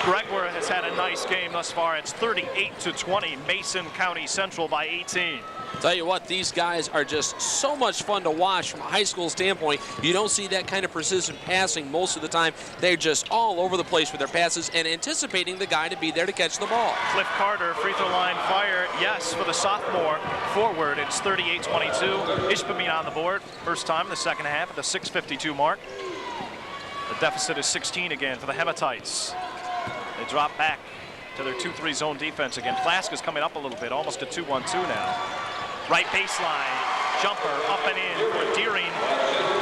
Gregwer has had a nice game thus far. It's 38-20, Mason County Central by 18. Tell you what, these guys are just so much fun to watch from a high school standpoint. You don't see that kind of precision passing most of the time. They're just all over the place with their passes and anticipating the guy to be there to catch the ball. Cliff Carter, free throw line fire, yes, for the sophomore forward. It's 38-22. Ishpeming on the board, first time in the second half at the 6:52 mark. The deficit is 16 again for the Hematites. They drop back to their 2-3 zone defense again. Flaska's coming up a little bit, almost a 2-1-2 now. Right baseline, jumper up and in for Deering.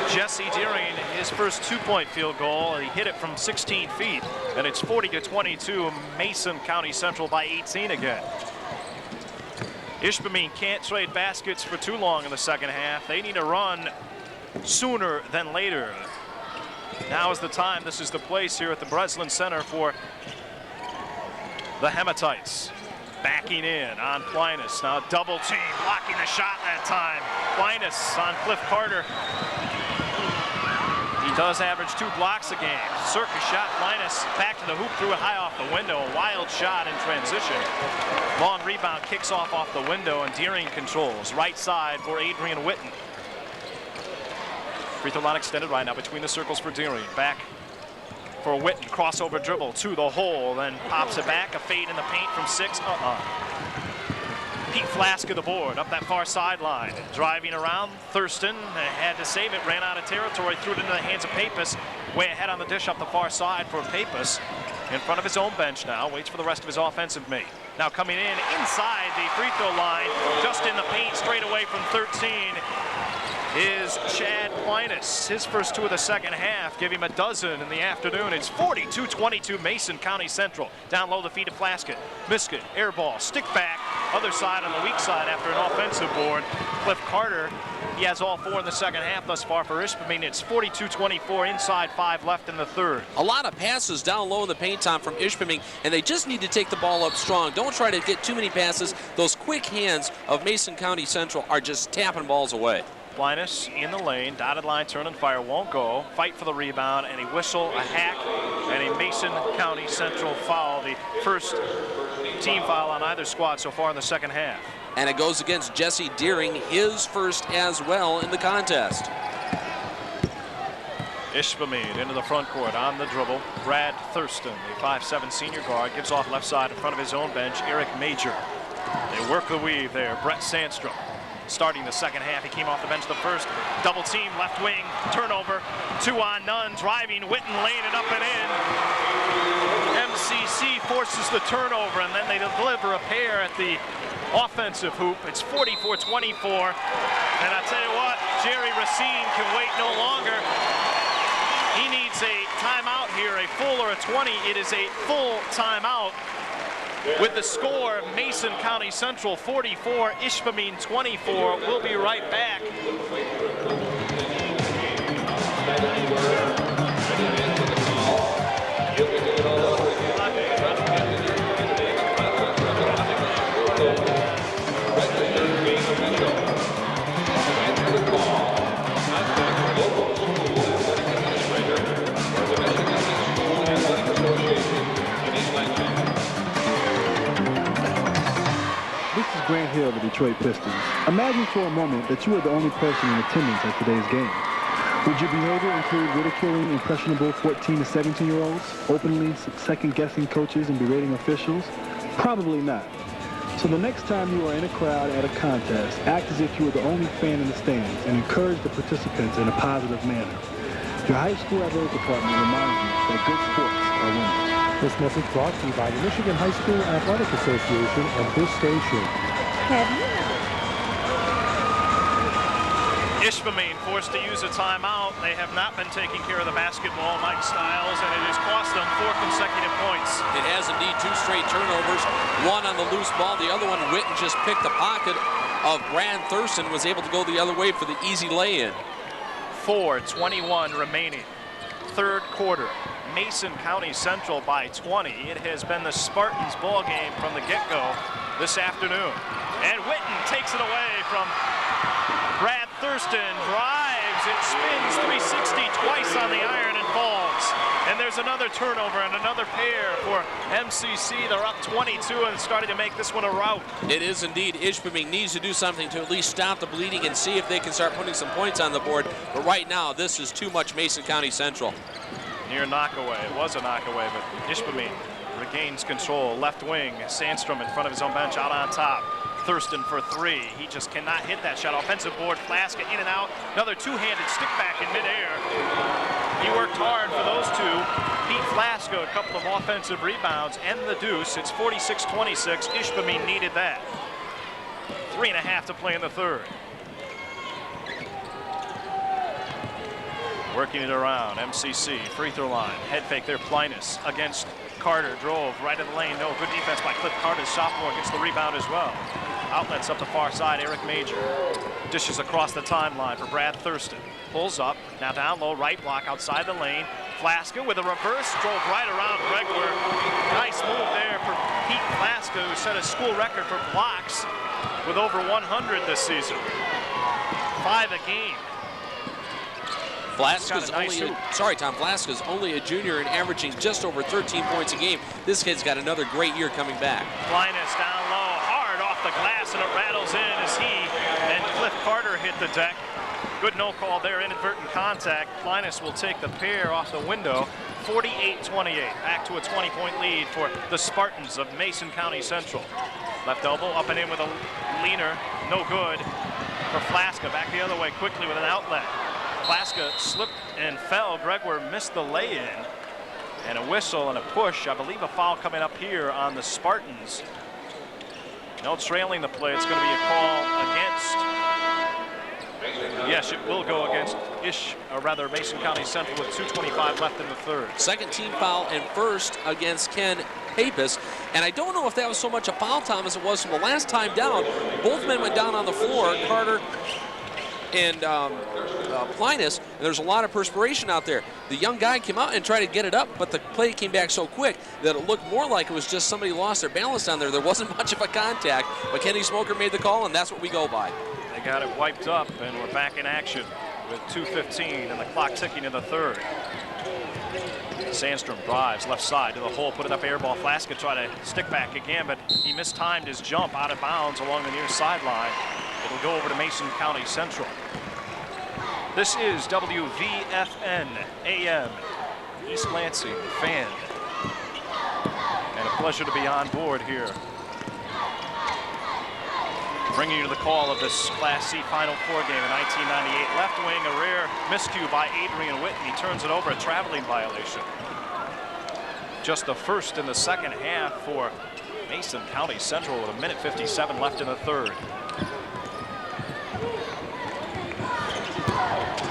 Jesse Deering, his first 2-point field goal. He hit it from 16 feet, and it's 40-22, Mason County Central by 18 again. Ishpeming can't trade baskets for too long in the second half. They need a run sooner than later. Now is the time. This is the place here at the Breslin Center for the Hematites. Backing in on Pleiness. Now double team, blocking the shot that time. Pleiness on Cliff Carter. He does average 2 blocks a game. Circus shot, Pleiness back to the hoop, threw it high off the window. A wild shot in transition. Long rebound, kicks off the window, and Deering controls. Right side for Adrian Whitten. Free throw line extended right now between the circles for Deering. Back for Whitten, crossover dribble to the hole, then pops it back, a fade in the paint from 6. Pete Flaska the board, up that far sideline. Driving around, Thurston had to save it, ran out of territory, threw it into the hands of Pappas. Way ahead on the dish up the far side for Pappas. In front of his own bench now, waits for the rest of his offensive mate. Now coming in inside the free throw line, just in the paint, straight away from 13. Is Chad Pleiness. His first 2 of the second half give him a dozen in the afternoon. It's 42-22 Mason County Central. Down low the feet of Flaska. Miskett, air ball, stick back. Other side on the weak side after an offensive board. Cliff Carter, he has all 4 in the second half thus far for Ishpeming. It's 42-24, inside 5 left in the third. A lot of passes down low in the paint, Tom, from Ishpeming, and they just need to take the ball up strong. Don't try to get too many passes. Those quick hands of Mason County Central are just tapping balls away. Pleiness in the lane, dotted line, turn and fire, won't go. Fight for the rebound, and a whistle, a hack, and a Mason County Central foul. The first team foul on either squad so far in the second half. And it goes against Jesse Deering, his first as well in the contest. Ishpeming into the front court on the dribble. Brad Thurston, the 5'7" senior guard, gives off left side in front of his own bench. Eric Major. They work the weave there. Brett Sandstrom. Starting the second half, he came off the bench the first. Double team, left wing, turnover, 2 on none, driving, Whitten laying it up and in. MCC forces the turnover, and then they deliver a pair at the offensive hoop. It's 44-24, and I tell you what, Jerry Racine can wait no longer. He needs a timeout here, a full or a 20. It is a full timeout. With the score, Mason County Central 44, Ishpeming 24. We'll be right back. Grant Hill, the Detroit Pistons. Imagine for a moment that you were the only person in attendance at today's game. Would your behavior include ridiculing impressionable 14 to 17-year-olds, openly second-guessing coaches and berating officials? Probably not. So the next time you are in a crowd at a contest, act as if you were the only fan in the stands and encourage the participants in a positive manner. Your high school athletic department reminds you that good sports are winners. This message brought to you by the Michigan High School Athletic Association and this station. Have you? Ishpeming forced to use a timeout. They have not been taking care of the basketball, Mike Stiles, and it has cost them 4 consecutive points. It has indeed 2 straight turnovers, 1 on the loose ball, the other one Whitten just picked the pocket of Brad Thurston, was able to go the other way for the easy lay-in. 4:21 remaining. Third quarter. Mason County Central by 20. It has been the Spartans ball game from the get-go this afternoon. And Whitten takes it away from Brad Thurston, drives, it spins 360 twice on the iron and falls. And there's another turnover and another pair for MCC. They're up 22 and starting to make this one a rout. It is indeed. Ishpeming needs to do something to at least stop the bleeding and see if they can start putting some points on the board. But right now, this is too much Mason County Central. Near knockaway. It was a knockaway, but Ishpeming regains control. Left wing, Sandstrom in front of his own bench, out on top. Thurston for three. He just cannot hit that shot. Offensive board, Flaska in and out. Another two-handed stick back in midair. He worked hard for those two. Beat Flaska a couple of offensive rebounds and the deuce. It's 46-26. Ishpeming needed that. 3.5 to play in the third. Working it around, MCC, free throw line. Head fake there, Pleiness against Carter. Drove right in the lane. No, good defense by Cliff Carter. Sophomore gets the rebound as well. Outlets up the far side, Eric Major. Dishes across the timeline for Brad Thurston. Pulls up, now down low, right block outside the lane. Flaska with a reverse, drove right around Gregwer. Nice move there for Pete Flaska, who set a school record for blocks with over 100 this season. 5 a game. Flaska's Flaska's only a junior and averaging just over 13 points a game. This kid's got another great year coming back. Pleiness down low, hard off the glass, and it rattles in as he and Cliff Carter hit the deck. Good no call there, inadvertent contact. Pleiness will take the pair off the window. 48-28, back to a 20-point lead for the Spartans of Mason County Central. Left elbow, up and in with a leaner, no good for Flaska. Back the other way quickly with an outlet. Flaska slipped and fell. Gregwer missed the lay-in. And a whistle and a push. I believe a foul coming up here on the Spartans. No trailing the play. It's going to be a call against. Yes, it will go against Mason County Central with 2:25 left in the third. Second team foul and first against Ken Papis. And I don't know if that was so much a foul, Tom, as it was from the last time down. Both men went down on the floor. Carter and Pleiness, and there's a lot of perspiration out there. The young guy came out and tried to get it up, but the play came back so quick that it looked more like it was just somebody lost their balance down there. There wasn't much of a contact, but Kenny Smoker made the call, and that's what we go by. They got it wiped up, and we're back in action with 2:15 and the clock ticking in the third. Sandstrom drives left side to the hole, put it up air ball. Flaska tried to stick back again, but he mistimed his jump out of bounds along the near sideline. It'll go over to Mason County Central. This is WVFN AM, East Lansing fan. And a pleasure to be on board here. Bringing you the call of this Class C Final Four game in 1998. Left wing, a rare miscue by Adrian Whitten. He turns it over, a traveling violation. Just the first in the second half for Mason County Central with 1:57 left in the third.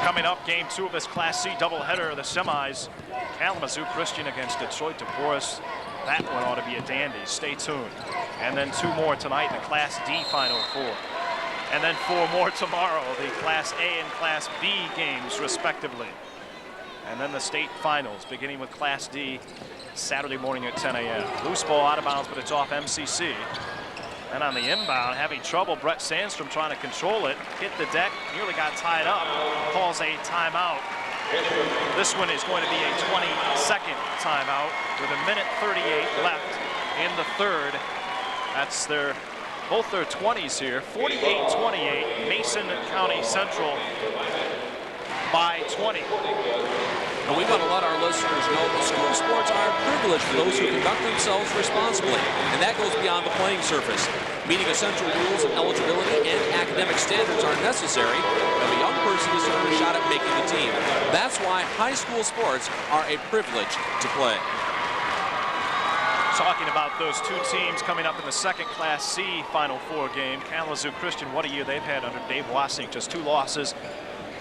Coming up, game 2 of this Class C doubleheader, the semis. Kalamazoo Christian against Detroit DePorres. That one ought to be a dandy. Stay tuned. And then 2 more tonight in the Class D Final Four. And then 4 more tomorrow, the Class A and Class B games, respectively. And then the state finals, beginning with Class D, Saturday morning at 10 a.m. Loose ball out of bounds, but it's off MCC. And on the inbound, having trouble, Brett Sandstrom trying to control it, hit the deck, nearly got tied up, calls a timeout. This one is going to be a 20-second timeout with 1:38 left in the third. That's both their 20s here. 48-28, Mason County Central by 20. And we want to let our listeners know that school sports are a privilege for those who conduct themselves responsibly, and that goes beyond the playing surface. Meeting essential rules of eligibility and academic standards are necessary if a young person is earn a shot at making the team. That's why high school sports are a privilege to play. Talking about those 2 teams coming up in the second Class C Final Four game. Kalamazoo Christian, what a year they've had under Dave Wassink. Just 2 losses.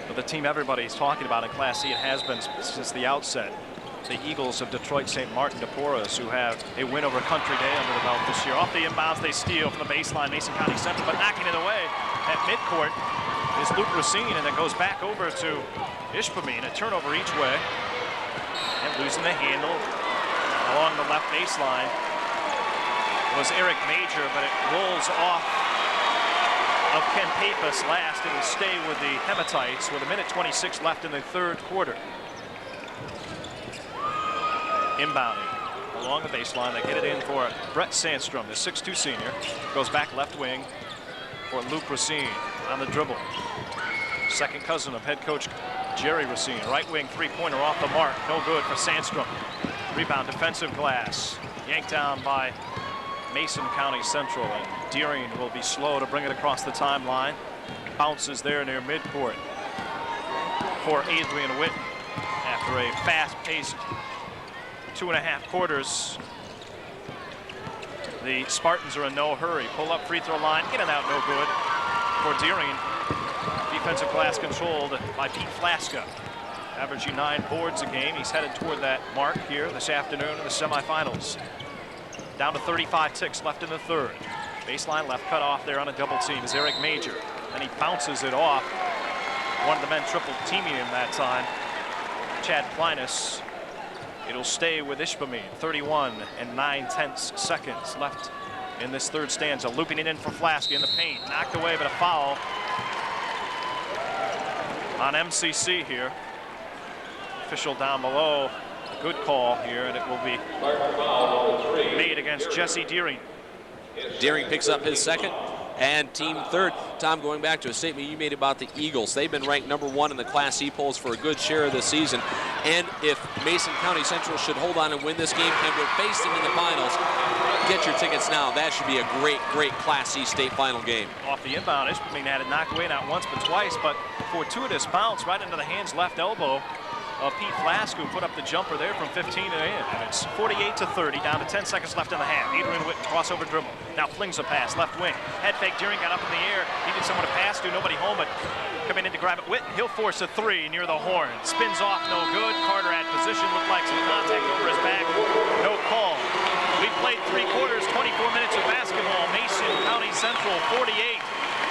But the team everybody's talking about in Class C, it has been since the outset. The Eagles of Detroit St. Martin DePorres, who have a win over Country Day under the belt this year. Off the inbounds, they steal from the baseline, Mason County Central, but knocking it away at midcourt is Luke Racine, and it goes back over to Ishpeming. A turnover each way. losing the handle along the left baseline was Eric Major, but it rolls off of Ken Pappas last. It will stay with the Hematites with 1:26 left in the third quarter. Inbounding along the baseline. They get it in for Brett Sandstrom, the 6'2 senior. Goes back left wing for Luke Racine on the dribble. Second cousin of head coach Jerry Racine. Right wing three-pointer off the mark. No good for Sandstrom. Rebound, defensive glass. Yanked down by Mason County Central, and Deering will be slow to bring it across the timeline. Bounces there near midcourt for Adrian Whitten after a fast-paced 2.5 quarters. The Spartans are in no hurry. Pull up free throw line, in and out, no good for Deering. Defensive glass controlled by Pete Flaska, averaging 9 boards a game. He's headed toward that mark here this afternoon in the semifinals. Down to 35 ticks left in the third. Baseline left cut off there on a double team is Eric Major. Then he bounces it off. One of the men triple teaming him that time, Chad Pleiness. It'll stay with Ishpeming. 31 and 9/10 seconds left in this third stanza. Looping it in for Flaska in the paint. Knocked away, but a foul on MCC here. Official down below. Good call here, and it will be made against Jesse Deering. Deering picks up his second and team third. Tom, going back to a statement you made about the Eagles, they've been ranked #1 in the Class C polls for a good share of this season. And if Mason County Central should hold on and win this game and would face them in the finals, get your tickets now. That should be a great, great Class C state final game. Off the inbound, Ishpeming had it knocked away not once but twice, but fortuitous bounce right into the hands left elbow of Pete Flaska, who put up the jumper there from 15 and in. And it's 48-30, down to 10 seconds left in the half. Adrian Whitten, crossover dribble. Now flings a pass, left wing. Head fake, Deering got up in the air. Needed someone to pass to, nobody home, but coming in to grab it. Whitten, he'll force a three near the horn. Spins off, no good. Carter at position, looked like some contact over his back. No call. We played 3 quarters, 24 minutes of basketball. Mason County Central 48.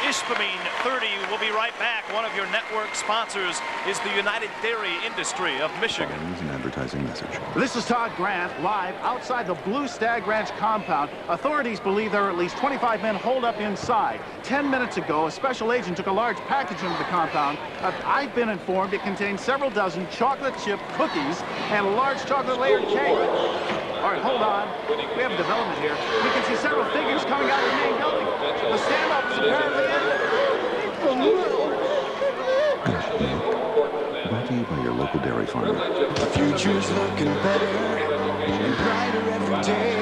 Ishpeming 30. We'll be right back. One of your network sponsors is the United Dairy Industry of Michigan. An advertising message. This is Todd Grant, live outside the Blue Stag Ranch compound. Authorities believe there are at least 25 men holed up inside. 10 minutes ago, a special agent took a large package into the compound. I've been informed it contains several dozen chocolate chip cookies and a large chocolate layered cake. All right, hold on. We have a development here. We can see several figures coming out of the main building. The standoff is apparently Brought to you by your local dairy farmer. The future's looking better and brighter every day.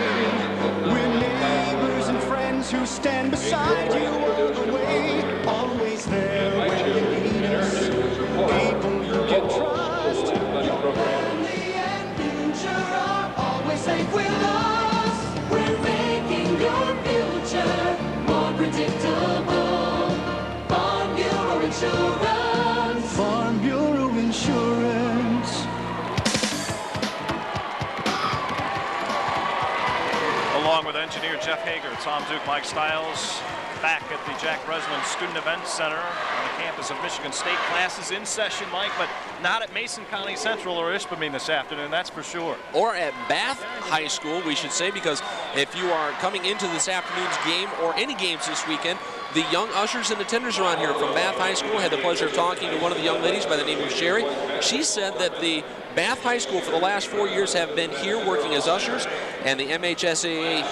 We're neighbors and friends who stand beside you all the way. Always there when you need us. People you can trust. Your family and future are always safe with us. We're making your future more predictable. Farm Bureau Insurance. Farm Bureau Insurance. Along with engineer Jeff Hager, Tom Duke, Mike Stiles, back at the Jack Breslin Student Events Center on the campus of Michigan State. Classes in session, Mike, but not at Mason County Central or Ishpeming this afternoon, that's for sure. Or at Bath High School, we should say, because if you are coming into this afternoon's game or any games this weekend, the young ushers and attenders around here from Bath High School. Had the pleasure of talking to one of the young ladies by the name of Sherry. She said that the Bath High School for the last 4 years have been here working as ushers, and the MHSAA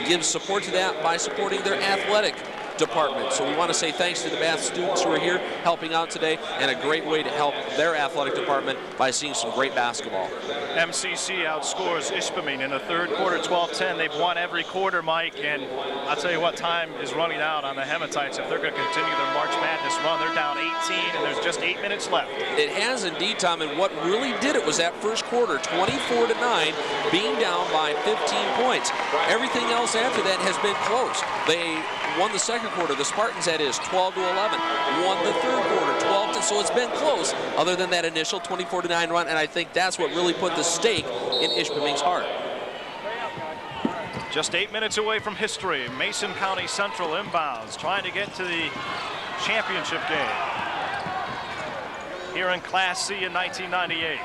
gives support to that by supporting their athletic department. So we want to say thanks to the Bath students who are here helping out today, and a great way to help their athletic department by seeing some great basketball. MCC outscores Ishpeming in the third quarter, 12-10. They've won every quarter, Mike, and I'll tell you what, time is running out on the Hematites. If they're going to continue their March Madness run, they're down 18, and there's just 8 minutes left. It has indeed, Tom, and what really did it was that first quarter, 24-9, being down by 15 points. Everything else after that has been close. They won the second quarter, the Spartans that is, 12-11. Won the third quarter, 12-10, so it's been close other than that initial 24-9 run, and I think that's what really put the stake in Ishpeming's heart. Just 8 minutes away from history. Mason County Central inbounds, trying to get to the championship game here in Class C in 1998.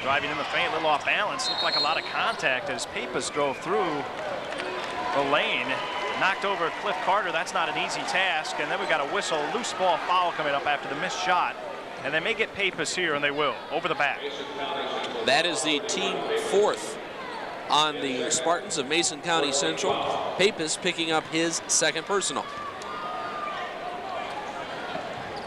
driving in the paint, a little off balance. Looked like a lot of contact as Pappas drove through the lane. Knocked over Cliff Carter. That's not an easy task. And then we got a whistle, loose ball foul coming up after the missed shot. And they may get Pappas here, and they will, over the back. That is the team 4th on the Spartans of Mason County Central. Pappas picking up his 2nd personal.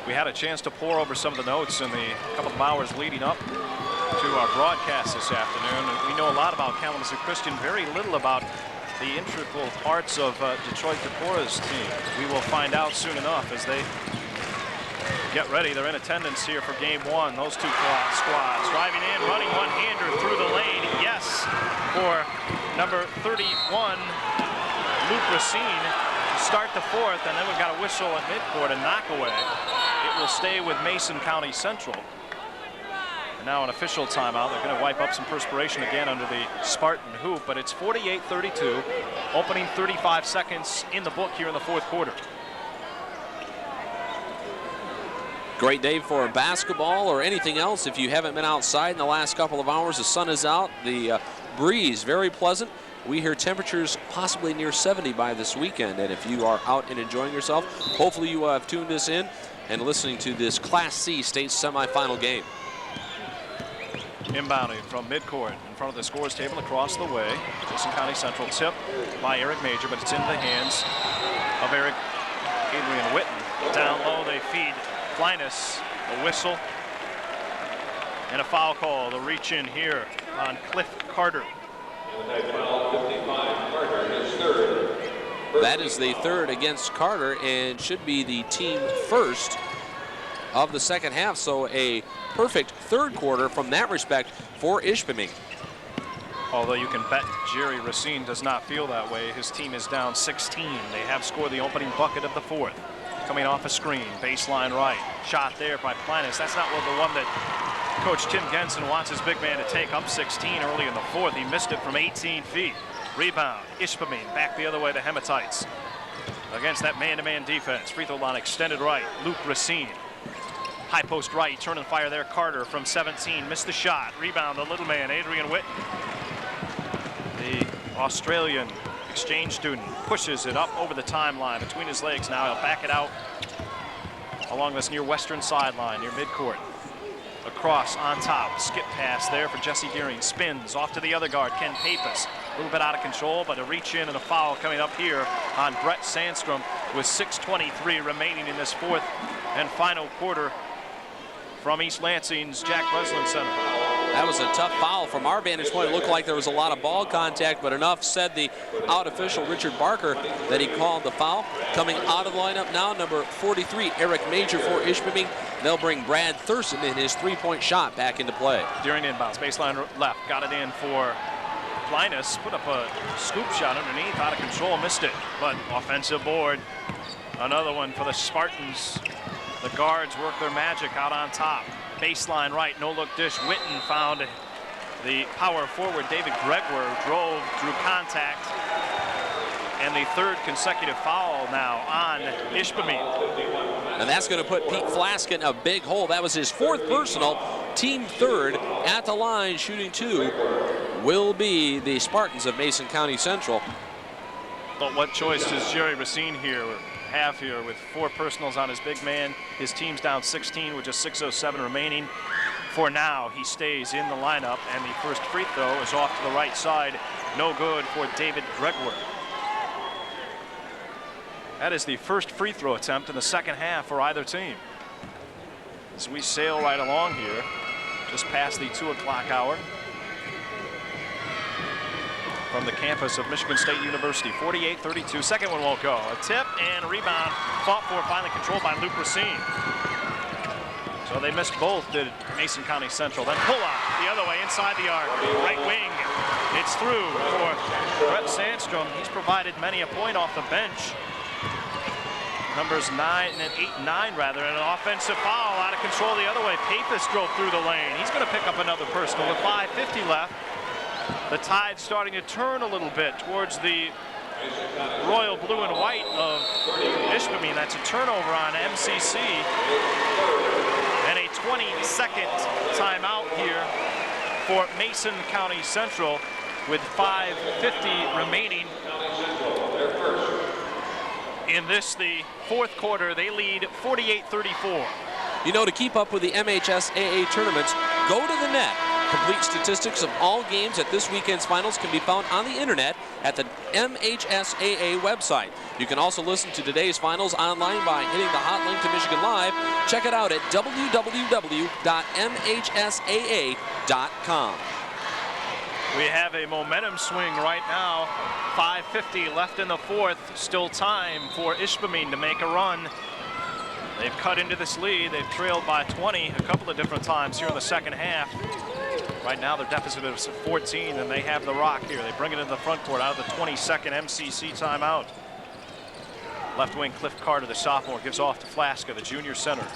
We had a chance to pour over some of the notes in the couple of hours leading up to our broadcast this afternoon. And we know a lot about Kalamazoo Christian, very little about the integral parts of Detroit DePora's team. We will find out soon enough as they get ready. They're in attendance here for game 1. Those two squads driving in, running one-hander through the lane. Yes, for number 31, Luke Racine, to start the 4th, and then we've got a whistle at midcourt, a knockaway. It will stay with Mason County Central. And now an official timeout. They're going to wipe up some perspiration again under the Spartan hoop, but it's 48-32, opening 35 seconds in the book here in the 4th quarter. Great day for basketball or anything else. If you haven't been outside in the last couple of hours, the sun is out, the breeze very pleasant. We hear temperatures possibly near 70 by this weekend, and if you are out and enjoying yourself, hopefully you have tuned us in and listening to this Class C state semifinal game. Inbounding from midcourt in front of the scores table across the way. Mason County Central tip by Eric Major, but it's into the hands of Adrian Whitten. Down low they feed Pleiness, a whistle and a foul call. The reach in here on Cliff Carter. That is the 3rd against Carter and should be the team 1st of the 2nd half. So a perfect 3rd quarter from that respect for Ishpeming. Although you can bet Jerry Racine does not feel that way. His team is down 16. They have scored the opening bucket of the 4th. Coming off a screen, baseline right. Shot there by Pleiness. That's not the one that Coach Tim Genson wants his big man to take, up 16 early in the 4th. He missed it from 18 feet. Rebound, Ishpeming back the other way to Hematites. Against that man-to-man defense. Free throw line extended right. Luke Racine. High post right, turn and fire there. Carter from 17, missed the shot. Rebound, the little man, Adrian Whitten. The Australian exchange student pushes it up over the timeline between his legs. Now he'll back it out along this near western sideline, near midcourt. Across on top, skip pass there for Jesse Deering. Spins off to the other guard, Ken Pappas. A little bit out of control, but a reach in and a foul coming up here on Brett Sandstrom with 6:23 remaining in this 4th and final quarter from East Lansing's Jack Breslin Center. That was a tough foul from our vantage point. It looked like there was a lot of ball contact, but enough, said the out official Richard Barker, that he called the foul. Coming out of the lineup now, number 43, Eric Major for Ishpeming. They'll bring Brad Thurston in his 3-point shot back into play. During inbounds, baseline left, got it in for Pleiness, put up a scoop shot underneath, out of control, missed it, but offensive board. Another one for the Spartans. The guards work their magic out on top. Baseline right, no-look dish. Whitten found the power forward, David Gregwer, drove, drew contact. And the 3rd consecutive foul now on Ishpeming. And that's going to put Pete Flaska in a big hole. That was his 4th personal. Team 3rd at the line, shooting 2, will be the Spartans of Mason County Central. But what choice does Jerry Racine have here with 4 personals on his big man? His team's down 16 with just 6:07 remaining. For now, he stays in the lineup, and the first free throw is off to the right side. No good for David Gregwer. That is the first free throw attempt in the 2nd half for either team. As we sail right along here, just past the 2 o'clock hour. From the campus of Michigan State University, 48-32. Second one won't go. A tip and a rebound, fought for, finally controlled by Luke Racine. So they missed both, did Mason County Central. Then pull up the other way inside the arc. Right wing, it's through for Brett Sandstrom. He's provided many a point off the bench. Numbers 8 and 9 rather, and an offensive foul out of control the other way. Pappas drove through the lane. He's going to pick up another personal with 5:50 left. The tide's starting to turn a little bit towards the royal blue and white of Ishpeming. That's a turnover on MCC. And a 20-second timeout here for Mason County Central with 5:50 remaining. In this, the fourth quarter, they lead 48-34. You know, to keep up with the MHSAA tournaments, go to the net. Complete statistics of all games at this weekend's finals can be found on the internet at the MHSAA website. You can also listen to today's finals online by hitting the hot link to Michigan Live. Check it out at www.mhsaa.com. We have a momentum swing right now. 5:50 left in the fourth. Still time for Ishpeming to make a run. They've cut into this lead. They've trailed by 20 a couple of different times here in the second half. Right now their deficit is 14, and they have the rock here. They bring it into the front court out of the 22nd MCC timeout. Left wing Cliff Carter, the sophomore, gives off to Flaska, the junior center.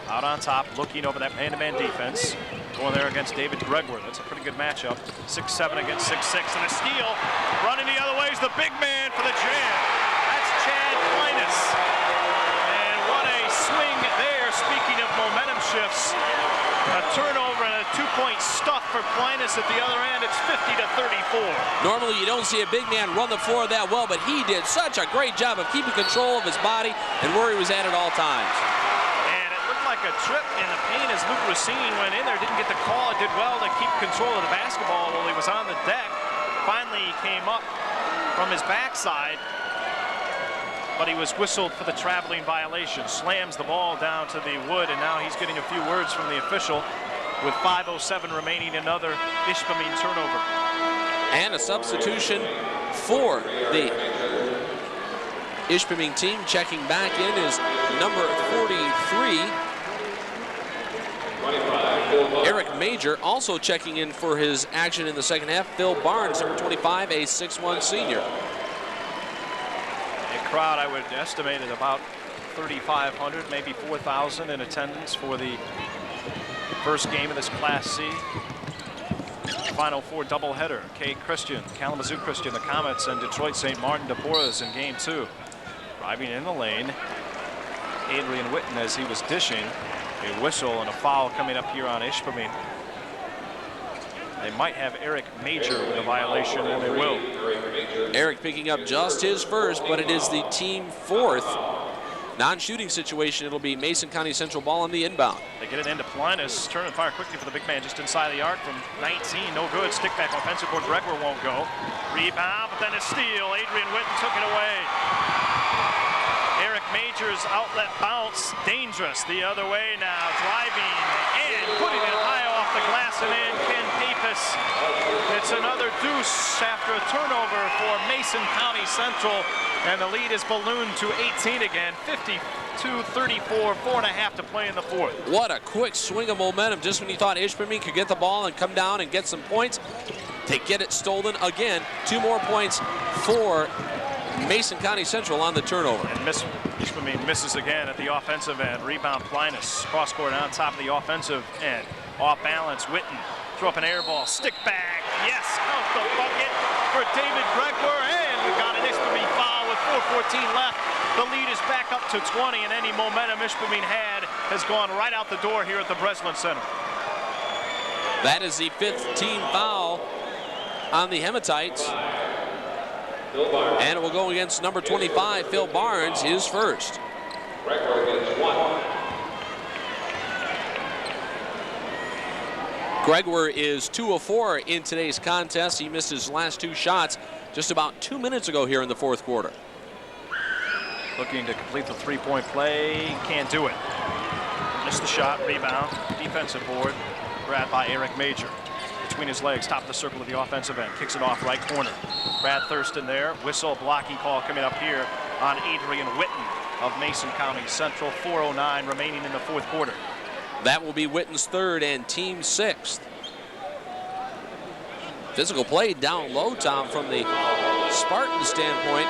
Out on top, looking over that man-to-man defense. Going there against David Gregwer. That's a pretty good matchup. 6'7" against 6'6", and a steal. Running the other way is the big man for the jam. That's Chad Pleiness. And what a swing there. Speaking of momentum shifts, a turnover and a two-point stuff for Pleiness at the other end. It's 50-34. Normally you don't see a big man run the floor that well, but he did such a great job of keeping control of his body and where he was at all times. Like a trip in the paint as Luke Racine went in there, didn't get the call. It did well to keep control of the basketball while he was on the deck. Finally, he came up from his backside, but he was whistled for the traveling violation. Slams the ball down to the wood, and now he's getting a few words from the official. With 5:07 remaining, another Ishpeming turnover. And a substitution for the Ishpeming team. Checking back in is number 43. Eric Major also checking in for his action in the second half. Phil Barnes, number 25, a 6'1" senior. A crowd I would estimate is about 3,500, maybe 4,000 in attendance for the first game of this Class C. Final Four doubleheader. Kalamazoo Christian, the Comets, and Detroit St. Martin de Porres in game 2. Driving in the lane, Adrian Whitten as he was dishing. A whistle and a foul coming up here on Ishpeming. They might have Eric Major with a violation, and they will. Eric picking up just his first, but it is the team fourth. Non-shooting situation. It'll be Mason County Central ball on the inbound. They get it into Pleiness. Turn and fire quickly for the big man just inside the arc from 19. No good. Stick back offensive board. Gregwer won't go. Rebound, but then a steal. Adrian Whitten took it away. Eric Major's outlet bounce, dangerous the other way now, driving and putting it high off the glass and in. Ken Papis. It's another deuce after a turnover for Mason County Central, and the lead is ballooned to 18 again, 52-34, 4.5 to play in the fourth. What a quick swing of momentum just when you thought Ishpeming could get the ball and come down and get some points. They get it stolen again. 2 more points for Mason County Central on the turnover. And Ishpeming misses again at the offensive end. Rebound Pleiness. Cross court on top of the offensive end. Off balance, Whitten. Throw up an air ball. Stick back. Yes, out the bucket for David Gregwer. And we've got an Ishpeming foul with 4:14 left. The lead is back up to 20, and any momentum Ishpeming had has gone right out the door here at the Breslin Center. That is the 5th team foul on the Hematites. And it will go against number 25, Phil Barnes, his first. Gregwer is 2 of 4 in today's contest. He missed his last 2 shots just about 2 minutes ago here in the fourth quarter. Looking to complete the three-point play, can't do it. Missed the shot, rebound, defensive board, grabbed by Eric Major. Between his legs, top of the circle of the offensive end, kicks it off right corner. Brad Thurston there, whistle, blocking call coming up here on Adrian Whitten of Mason County Central. 4:09 remaining in the fourth quarter. That will be Whitten's third and team 6th. Physical play down low, Tom, from the Spartan standpoint.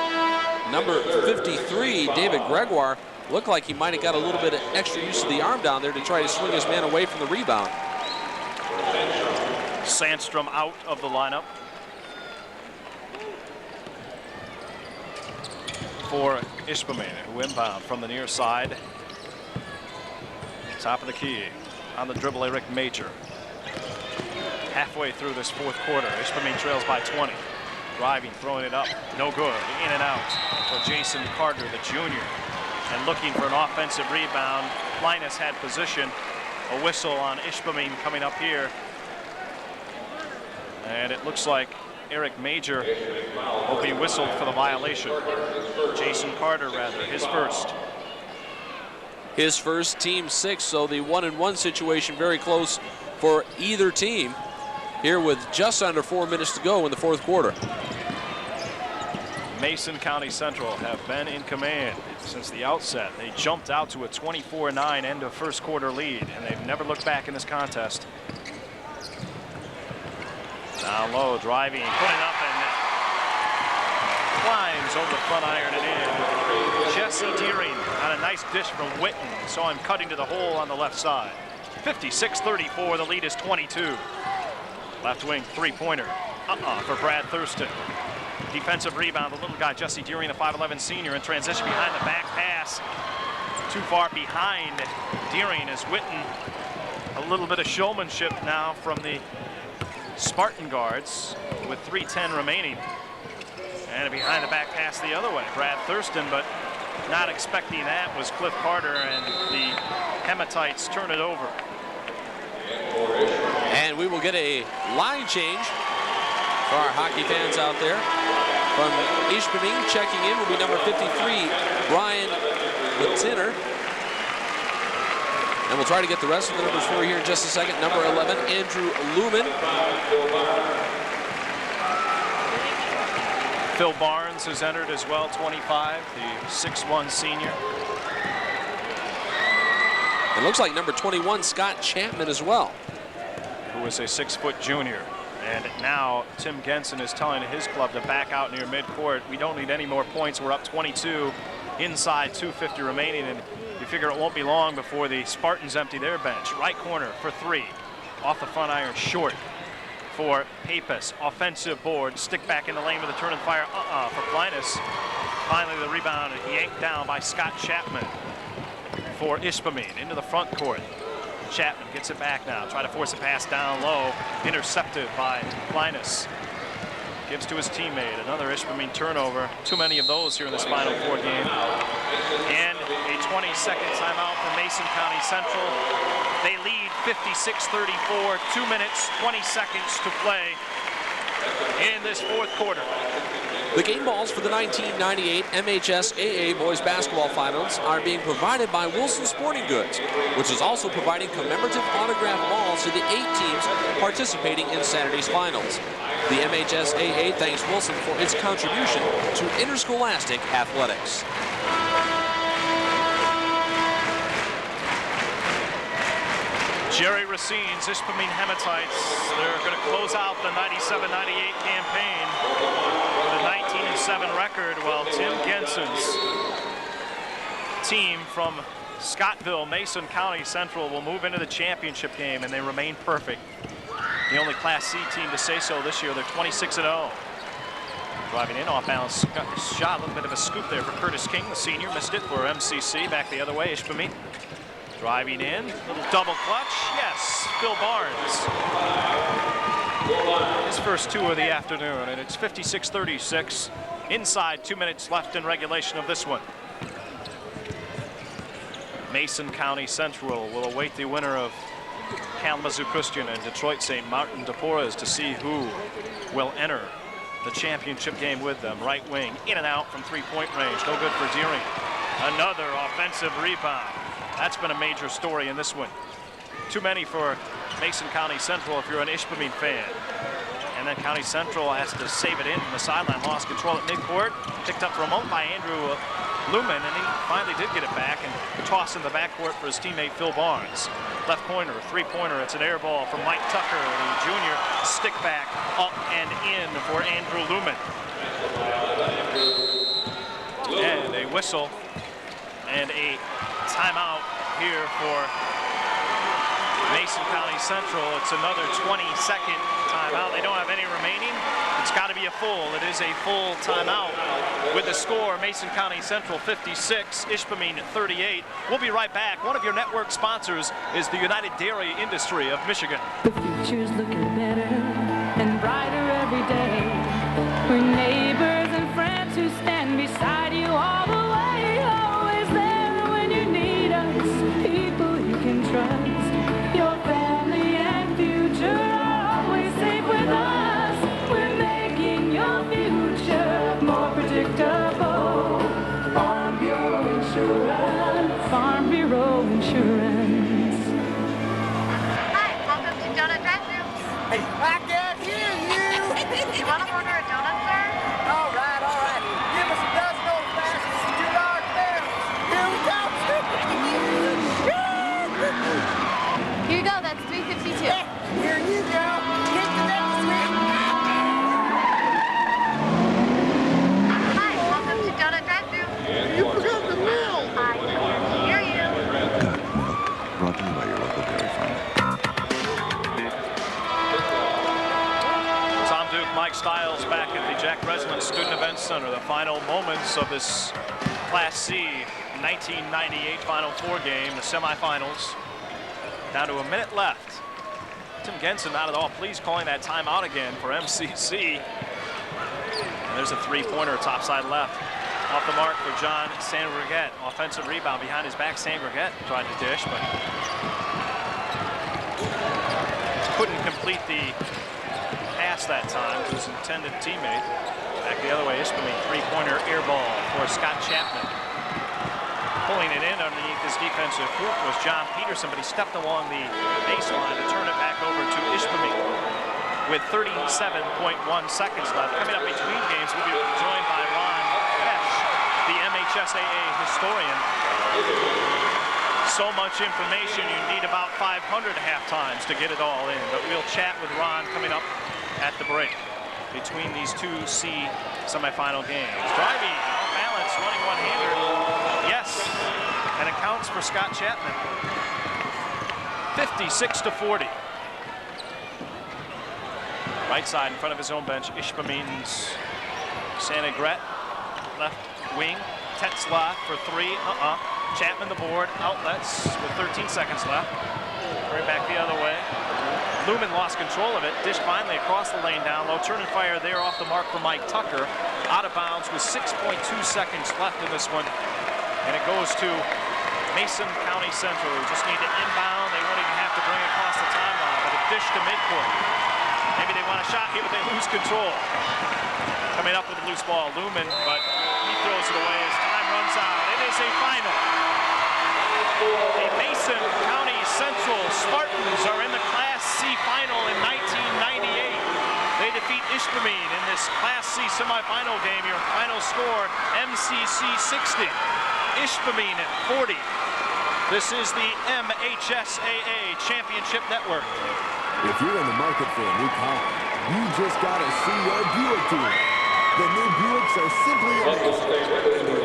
Number 53, David Gregwer, looked like he might have got a little bit of extra use of the arm down there to try to swing his man away from the rebound. Sandstrom out of the lineup for Ishpeming, who inbound from the near side. Top of the key. On the dribble, Eric Major. halfway through this fourth quarter. Ishpeming trails by 20. Driving, throwing it up, no good. In and out for Jason Carter, the junior. And looking for an offensive rebound. Pleiness had position. A whistle on Ishpeming coming up here. And it looks like Eric Major will be whistled for the violation. Jason Carter, rather, his first. His first, team 6, so the 1-and-1 situation very close for either team here with just under 4 minutes to go in the fourth quarter. Mason County Central have been in command since the outset. They jumped out to a 24-9 end of first quarter lead, and they've never looked back in this contest. Down low, driving, putting up, and climbs over the front iron and in. Jesse Deering on a nice dish from Whitten. Saw him cutting to the hole on the left side. 56-34, the lead is 22. Left wing three-pointer, for Brad Thurston. Defensive rebound, the little guy, Jesse Deering, the 5'11 senior, in transition behind the back pass. Too far behind Deering as Whitten. A little bit of showmanship now from the Spartan guards with 3:10 remaining. And behind the back pass the other way, Brad Thurston, but not expecting that was Cliff Carter, and the Hematites turn it over. And we will get a line change for our hockey fans out there. From Ishpeming, checking in will be number 53, Brian Littiner. And we'll try to get the rest of the numbers for you here in just a second. Number 11, Andrew Lumen. Phil Barnes has entered as well, 25, the 6'1 senior. It looks like number 21, Scott Chapman as well, who is a 6-foot junior. And now Tim Genson is telling his club to back out near midcourt. We don't need any more points. We're up 22 inside 2:50 remaining, and you figure it won't be long before the Spartans empty their bench. Right corner for 3. Off the front iron, short for Pappas. Offensive board, stick back in the lane with a turn and fire, for Pleiness. Finally the rebound yanked down by Scott Chapman for Ishpeming into the front court. Chapman gets it back now, try to force a pass down low, intercepted by Pleiness. Gives to his teammate, another Ishpeming turnover. Too many of those here in this Final Four game. And a 20-second timeout for Mason County Central. They lead 56-34, 2 minutes, 20 seconds to play in this fourth quarter. The game balls for the 1998 MHSAA Boys Basketball Finals are being provided by Wilson Sporting Goods, which is also providing commemorative autographed balls to the 8 teams participating in Saturday's finals. The MHSAA thanks Wilson for its contribution to interscholastic athletics. Jerry Racine's Ishpeming Hematites, they're going to close out the 97-98 campaign with a 19-7 record, while Tim Genson's team from Scottville, Mason County Central, will move into the championship game, and they remain perfect. The only Class C team to say so this year. They're 26-0. Driving in off balance shot, a little bit of a scoop there for Curtis King, the senior, missed it for MCC. Back the other way, Ishpeming. Driving in, little double clutch, yes, Phil Barnes. His first 2 of the afternoon, and it's 56-36. Inside 2 minutes left in regulation of this one. Mason County Central will await the winner of Kalamazoo Christian and Detroit St. Martin de Porres to see who will enter the championship game with them. Right wing, in and out from 3-point range, no good for Deering. Another offensive rebound. That's been a major story in this one. Too many for Mason County Central if you're an Ishpeming fan. And then County Central has to save it in from the sideline. Lost control at midcourt. Picked up for a moment by Andrew Lumen, and he finally did get it back and tossed in the backcourt for his teammate Phil Barnes. Left pointer, 3-pointer. It's an air ball from Mike Tucker, the junior. Stick back, up and in for Andrew Lumen. And a whistle and a timeout here for Mason County Central, it's another 20-second timeout. They don't have any remaining. It's got to be a full. It is a full timeout. With the score, Mason County Central 56, Ishpeming 38. We'll be right back. One of your network sponsors is the United Dairy Industry of Michigan. The future's looking better and brighter every day. We're neighbors and friends who stand beside you all the way. Always there when you need us. People you can trust. Your family and future are always safe with us. We're making your future more predictable. Farm Bureau Insurance. Farm Bureau Insurance. Hi, welcome to Donut Drive-Thru. Hey, I can't hear you. You want to order a donut, sir? All right, all right. Give us a dozen old fashions and 2 large meals. Here we go. Here you go, that's $3.52. Here you go. Hit the next one. Hi, welcome to Donut Drive-Thru. You forgot the milk. I can't hear you. Got milk. Brought to you by your local dairy farmer. Tom Duke, Mike Stiles back at the Jack Breslin Student Event Center. The final moments of this Class C 1998 Final Four game, the semifinals. Down to a minute left. Tim Genson not at all pleased calling that timeout again for MCC. And there's a three-pointer topside left. Off the mark for John Sandriget. Offensive rebound behind his back. Sandriget tried to dish, but couldn't complete the pass that time to his intended teammate. Back the other way, Ishpeming, three-pointer air ball for Scott Chapman. Pulling it in underneath his defensive hoop was John Peterson, but he stepped along the baseline to turn it back over to Ishpeming with 37.1 seconds left. Coming up between games, we'll be joined by Ron Pesh, the MHSAA historian. So much information, you need about 500 half times to get it all in, but we'll chat with Ron coming up at the break between these two C semifinal games. Driving, off balance, running one-hander. Yes, and it counts for Scott Chapman. 56-40. Right side in front of his own bench, Ishpeming's Sandriget, left wing, Tetzlaff for three, Chapman the board, outlets with 13 seconds left. Right back the other way. Lumen lost control of it. Dish finally across the lane down low. Turn and fire there off the mark for Mike Tucker. Out of bounds with 6.2 seconds left in this one. And it goes to Mason County Central, who just need to inbound. They won't even have to bring it across the timeline, but a dish to midcourt. Maybe they want a shot here, but they lose control. Coming up with a loose ball, Lumen, but he throws it away as time runs out. It is a final. The Mason County Central Spartans are in the Class C final in 1998. They defeat Ishpeming in this Class C semifinal game. Your final score, MCC 60, Ishpeming at 40. This is the MHSAA Championship Network. If you're in the market for a new car, you just gotta see your Buick dealer. The new Buicks are simply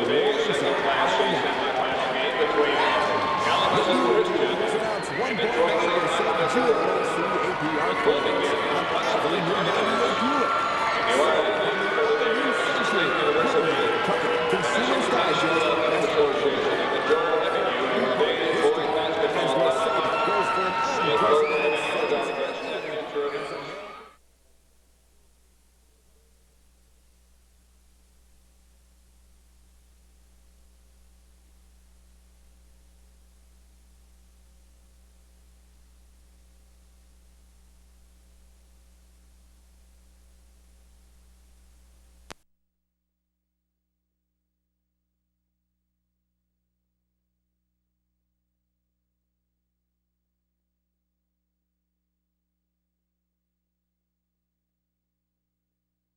amazing. And the rewards are high now. The Buick dealers announce 1.9% GMAC APR credits on every new 98 Buick.